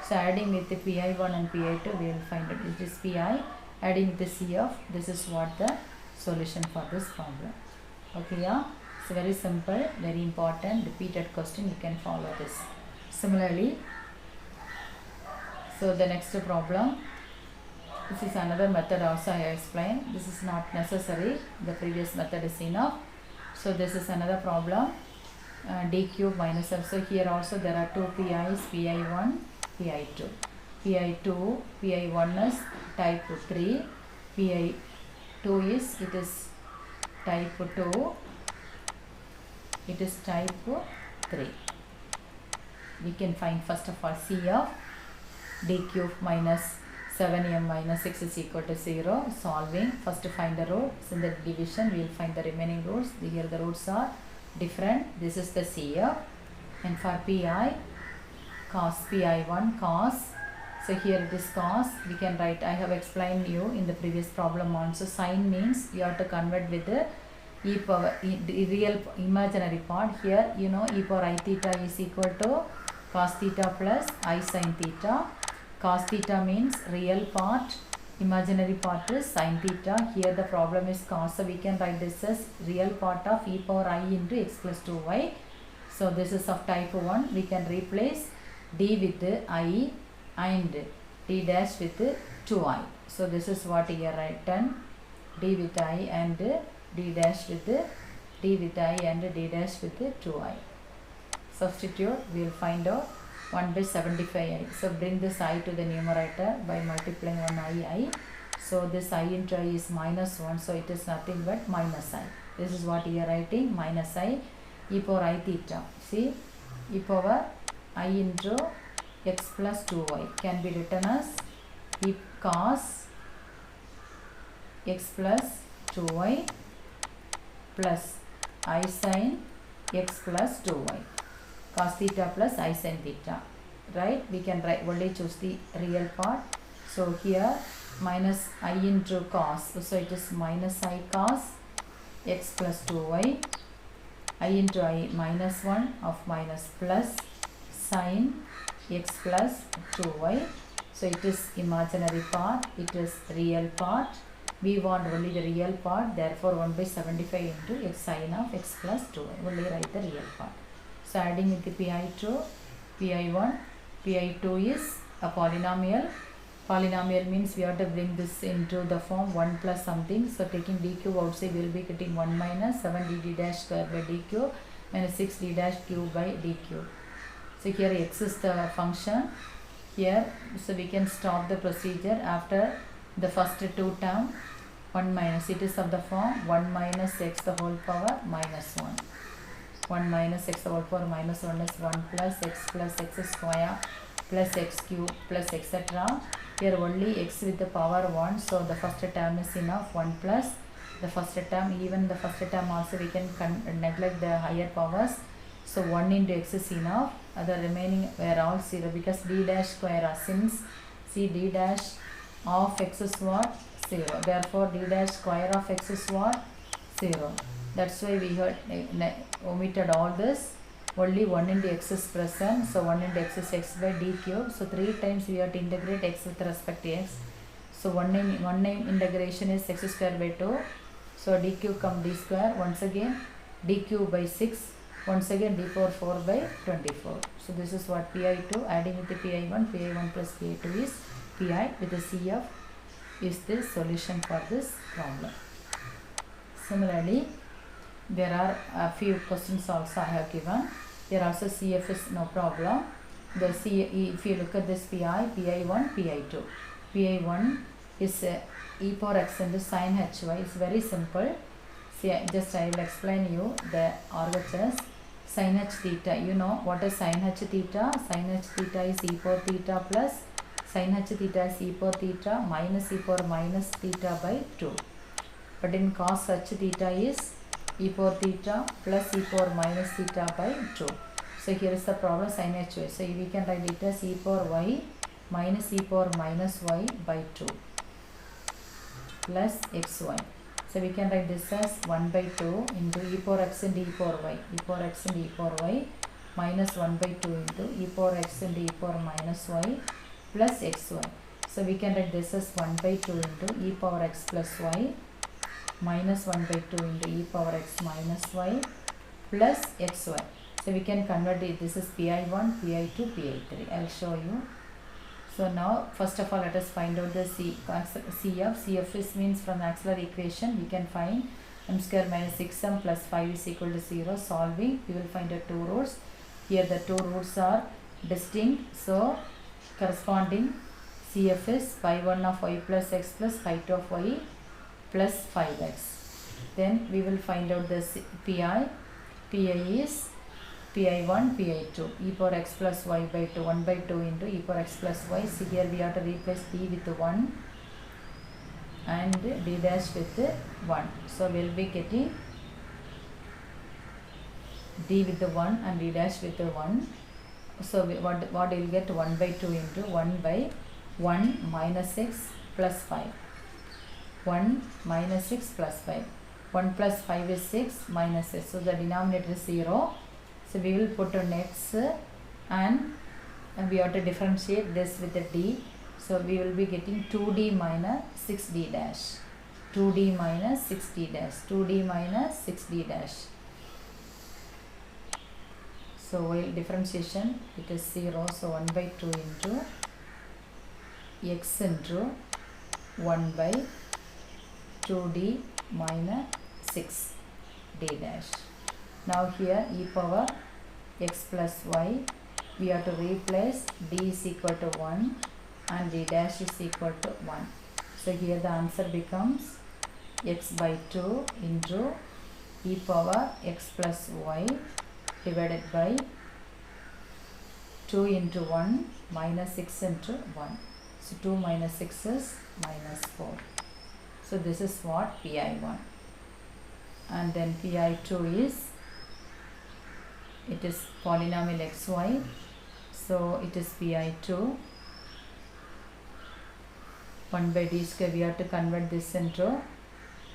So adding with the pi1 and pi2, we will find it. It is pi, adding with the cf, this is what the solution for this problem. Okay, yeah, it's very simple, very important, repeated question, you can follow this. Similarly, so the next problem, this is another method also I explained. This is not necessary, the previous method is enough. So this is another problem, d cube minus f. So here also there are two pi's, pi1, pi2. pi2, pi1 is type 3, pi2 is, it is type 2, it is type 3. We can find first of all c of d cube minus 7m minus 6 is equal to 0. Solving, first to find the roots. In the division we will find the remaining roots. Here the roots are different. This is the CF. And for pi, cos pi1 cos. So here it is cos. We can write, I have explained you in the previous problem also. Sin means you have to convert with the e power, the real imaginary part. Here you know e power I theta is equal to cos theta plus I sin theta. Cos theta means real part, imaginary part is sin theta. Here the problem is cos, so we can write this as real part of e power I into x plus 2y. So this is of type 1. We can replace d with I and d dash with 2i. So this is what here written, d with I and d dash with d with I and d dash with 2i. Substitute, we will find out 1 by 75i. So bring this I to the numerator by multiplying 1i. So this I into I is minus 1. So it is nothing but minus I. This is what you are writing, minus I e power I theta. See, e power I into x plus 2y can be written as e cos x plus 2y plus I sin x plus 2y. Cos theta plus I sin theta, right? We can write, only choose the real part. So here minus I into cos, so it is minus I cos x plus 2y, I into I minus 1 of minus plus sin x plus 2y. So it is imaginary part, it is real part. We want only the real part, therefore 1 by 75 into x sin of x plus 2y. Only write the real part. So adding with the pi2, pi1, pi2 is a polynomial. Polynomial means we have to bring this into the form 1 plus something. So taking d cube outside, we will be getting 1 minus 7 d dash square by d cube minus 6 d dash cube by d cube. So here x is the function here. So we can stop the procedure after the first two term. 1 minus, it is of the form 1 minus x the whole power minus 1. 1 minus x the whole power minus 1 is 1 plus x square plus x cube plus etc. Here only x with the power 1. So the first term is enough, 1 plus the first term. Even the first term also we can neglect the higher powers. So 1 into x is enough. Other remaining were all 0 because d dash square are, since see d dash of x is what? 0. Therefore d dash square of x is what? 0. That's why we had omitted all this. Only 1 into x is present. So 1 into x is x by d cube. So 3 times we have to integrate x with respect to x. So one name integration is x square by 2. So d cube come d square. Once again d cube by 6. Once again d power 4 by 24. So this is what pi2, adding with the pi1 plus pi2 is pi with the CF is the solution for this problem. Similarly, there are a few questions also I have given. Here also CF is no problem. The C, if you look at this pi1, pi2. pi1 is e power x into sin hy. It's very simple. See, just I will explain you the RHS. Sin h theta, you know what is sin h theta? Sin h theta is e power theta plus sin h theta is e power theta minus e power minus theta by 2. But in cos h theta is e power theta plus e power minus theta by 2. So here is the problem sin h y. So we can write it as e power y minus e power minus y by 2 plus xy. So we can write this as 1 by 2 into e power x into e power y, e power x into e power y minus 1 by 2 into e power x into e power minus y plus xy. So we can write this as 1 by 2 into e power x plus y minus 1 by 2 into e power x minus y plus xy. So we can convert it. This is pi1, pi2, pi3. I'll show you. So now first of all let us find out the CF. CF is means from the auxiliary equation we can find m square minus 6m plus 5 is equal to 0. Solving we will find the two roots. Here the two roots are distinct. So corresponding CF is pi 1 of y plus x plus pi 2 of y plus 5x. Then we will find out the pi. Pi is pi1, pi2, e power x plus y by 2, 1 by 2 into e power x plus y. See here we have to replace d with 1 and d dash with 1. So we will be getting d with 1 and d dash with 1. So what we will get 1 by 2 into 1 by 1 minus 6 plus 5. 1 minus 6 plus 5. 1 plus 5 is 6 minus 6. So the denominator is 0. So we will put on x and we have to differentiate this with a d. So we will be getting 2d minus 6d dash. 2d minus 6d dash. 2d minus 6d dash. So while differentiation it is 0. So 1 by 2 into x into 1 by 2d minus 6d dash. Now here e power x plus y, we have to replace d is equal to 1 and d dash is equal to 1. So here the answer becomes x by 2 into e power x plus y divided by 2 into 1 minus 6 into 1. So 2 minus 6 is minus 4. So this is what pi1. And then pi2 is, it is polynomial xy, so it is pi2 1 by d square. We have to convert this into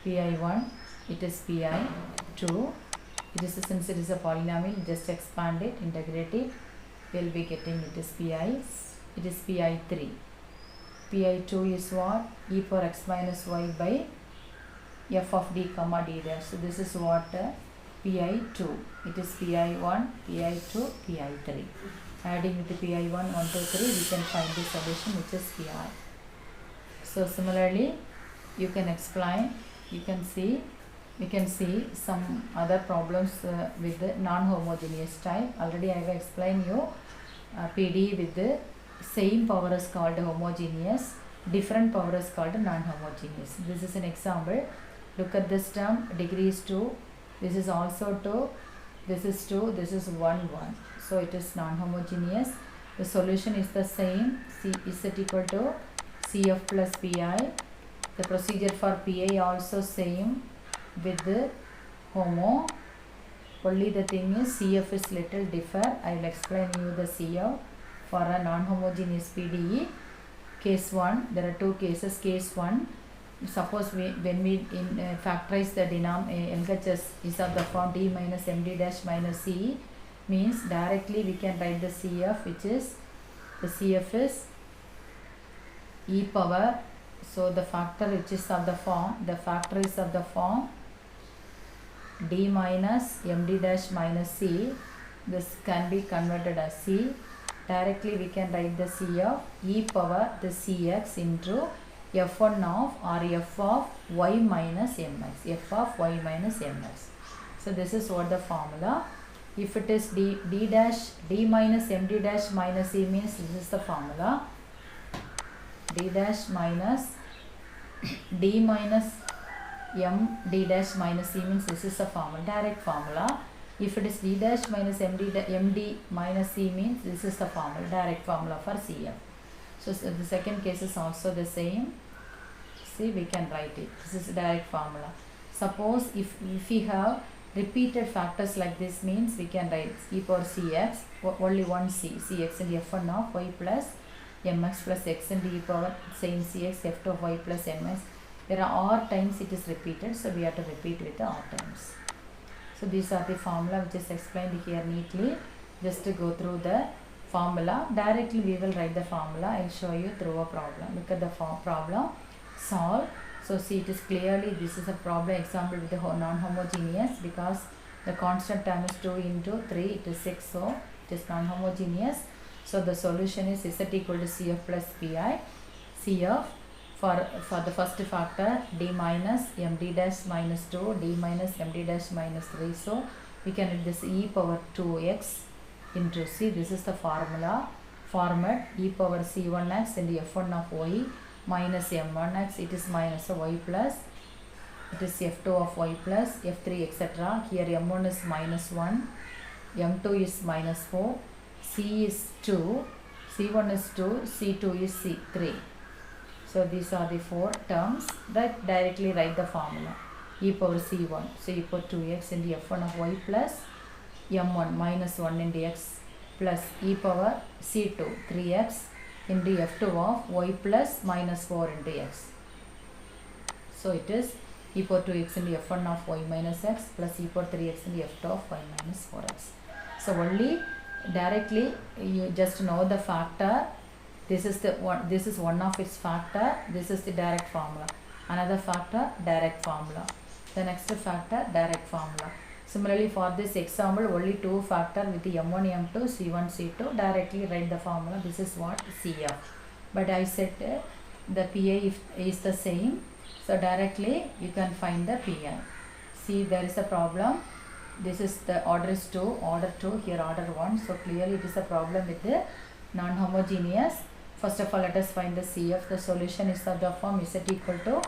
pi1, it is pi2. It is, since it is a polynomial, just expand it, integrate it, we will be getting it is pi3. pi2 is what? E power x minus y by f of d comma d dash. So this is what pi2. It is pi1, pi2, pi3. Adding with the pi1, 1, 2, 3, we can find the solution which is pi. So similarly, you can explain, we can see some other problems with the non-homogeneous type. Already I have explained you PD with the same power is called homogeneous, different power is called non-homogeneous. This is an example. Look at this term, degree is 2, this is also 2, this is 2, this is 1, 1. So it is non-homogeneous. The solution is the same, C is equal to CF plus PI. The procedure for PI also same with the homo. Only the thing is CF is little differ. I will explain you the CF for a non-homogeneous PDE. Case 1, there are two cases. Case 1, suppose when we factorize the LHS is of the form d minus md dash minus c, means directly we can write the CF, which is, the CF is e power, so the factor which is of the form, the factor is of the form d minus md dash minus c. This can be converted as c. Directly we can write the CF e power the cx into f1 of or f of y minus mx, f of y minus mx. So this is what the formula. If it is d dash d minus md dash minus c, means this is the formula. D dash minus d minus m d dash minus c, means this is the formula, direct formula. If it is d dash minus md minus c means this is the formula, direct formula for CF. So the second case is also the same. See, we can write it. This is a direct formula. Suppose if we have repeated factors like this means we can write e power cx, only one cx in f1 of y plus mx plus x in e power same cx f2 of y plus mx. There are r times it is repeated, so we have to repeat with the r times. So these are the formula which is explained here neatly. Just to go through the formula, directly we will write the formula. I will show you through a problem. Look at the problem, solve. So see, it is clearly this is a problem example with the non-homogeneous, because the constant term is 2 into 3, it is 6, so it is non-homogeneous. So the solution is Z equal to CF plus PI. CF for the first factor d minus md dash minus 2, d minus md dash minus 3. So we can write this e power 2x into c. This is the formula format, e power c1x into f1 of y minus m1x, it is minus y plus, it is f2 of y plus f3 etc. Here m1 is minus 1, m2 is minus 4, c is 2, c1 is 2, c2 is 3. So these are the 4 terms that directly write the formula. E power c1, so e power 2x into f1 of y plus m1 minus 1 into x plus e power c2 3x into f2 of y plus minus 4 into x. So it is e power 2x into f1 of y minus x plus e power 3x into f2 of y minus 4x. So only directly you just know the factor. This is the one. This is one of its factor. This is the direct formula. Another factor, direct formula. The next factor, direct formula. Similarly, for this example, only 2 factor with the m1, m2, c1, c2. Directly write the formula. This is what CF. But I said the PI is the same. So directly you can find the PI. See, there is a problem. This is the order is 2, order 2, here order 1. So clearly it is a problem with the non-homogeneous. First of all, let us find the CF. The solution is of the form Z equal to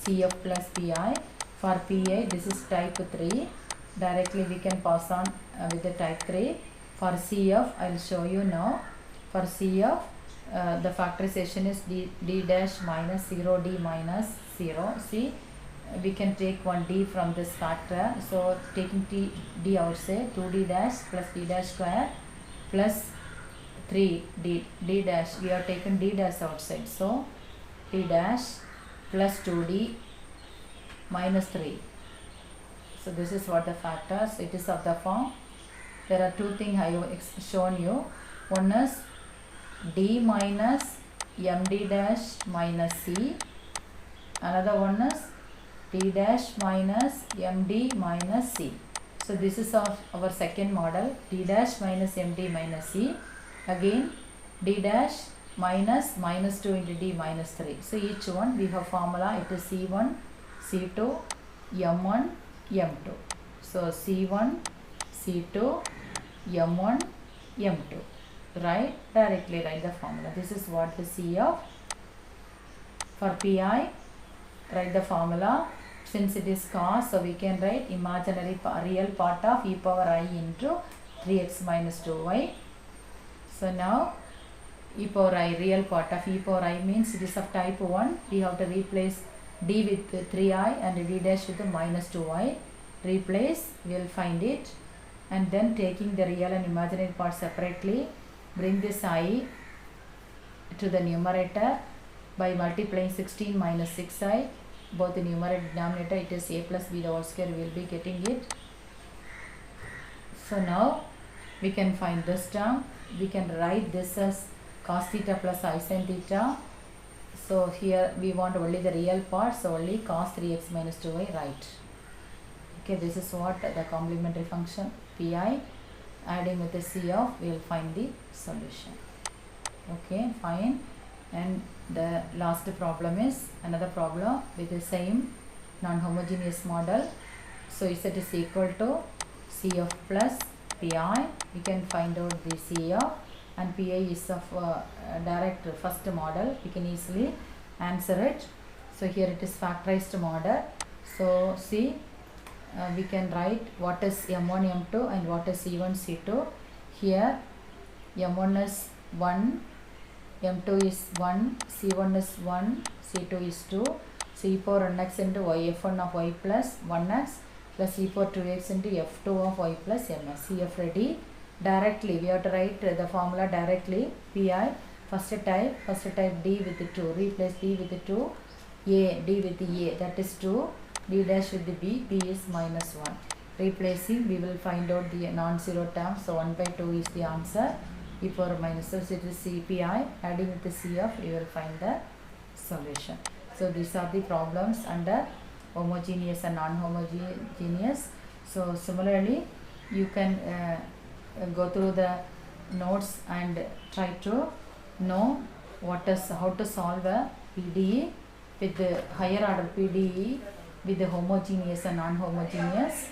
CF plus PI. For PI, this is type 3. Directly we can pass on with the type 3. For CF, I will show you now. For CF, the factorization is d dash minus 0, d minus 0. See, we can take one d from this factor. So taking d outside, 2d dash plus d dash square plus 3d dash. We have taken d dash outside. So d dash plus 2d minus 3. So this is what the factors. It is of the form. There are 2 things I have shown you. One is d minus md dash minus c. Another one is d dash minus md minus c. So this is our second model, d dash minus md minus c. Again d dash minus 2 into d minus 3. So each one we have formula. It is c1, c2, m1, m2. So c1, c2, m1, m2. Right? Directly write the formula. This is what the CF. For PI, write the formula. Since it is cos, so we can write imaginary real part of e power I into 3x minus 2y. So now e power I, real part of e power I means it is of type 1. We have to replace d with 3i and d dash with minus 2i. Replace, we will find it, and then taking the real and imaginary part separately, bring this I to the numerator by multiplying 16 minus 6i. Both the numerator and denominator, it is a plus b the whole square, we will be getting it. So now we can find this term. We can write this as cos theta plus I sin theta. So here we want only the real part, so only cos 3x minus 2y, right. Okay, this is what the complementary function PI. Adding with the CF, we will find the solution. Okay, fine. And the last problem is another problem with the same non-homogeneous model. So Z is equal to CF plus PI. We can find out the CF, and PI is of direct first model. We can easily answer it. So here it is factorized model. So see, we can write what is M1, M2 and what is C1, C2. Here M1 is 1, M2 is 1, C1 is 1, C2 is 2. So e power nx into y, f1 of y plus 1x plus e power 2x into f2 of y plus ms. CF ready. Directly we have to write the formula directly. Pi first type d with 2, replace d with 2, a d with a, that is 2, d dash with the b is minus 1. Replacing, we will find out the non-zero term. So 1 by 2 is the answer. E power minus, so it is CPI. Adding with the CF, we will find the solution. So these are the problems under homogeneous and non-homogeneous. So similarly, you can go through the notes and try to know how to solve a PDE with the higher order PDE with the homogeneous and non-homogeneous.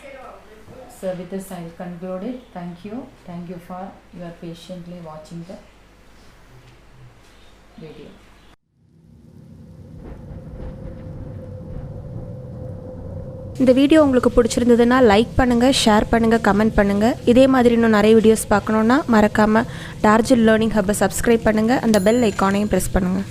So with this I will conclude it. Thank you for your patiently watching the video. இந்த video உங்களுக்கு பிடிச்சிருந்ததுன்னா like பண்ணுங்கள், share பண்ணுங்கள், comment பண்ணுங்கள். இதே மாதிரி இன்னும் நிறைய வீடியோஸ் பார்க்கணுன்னா மறக்காமல் டார்ஜில் லேர்னிங் ஹப்பை சப்ஸ்கிரைப் பண்ணுங்கள். அந்த பெல் ஐக்கானையும் ப்ரெஸ் பண்ணுங்கள்.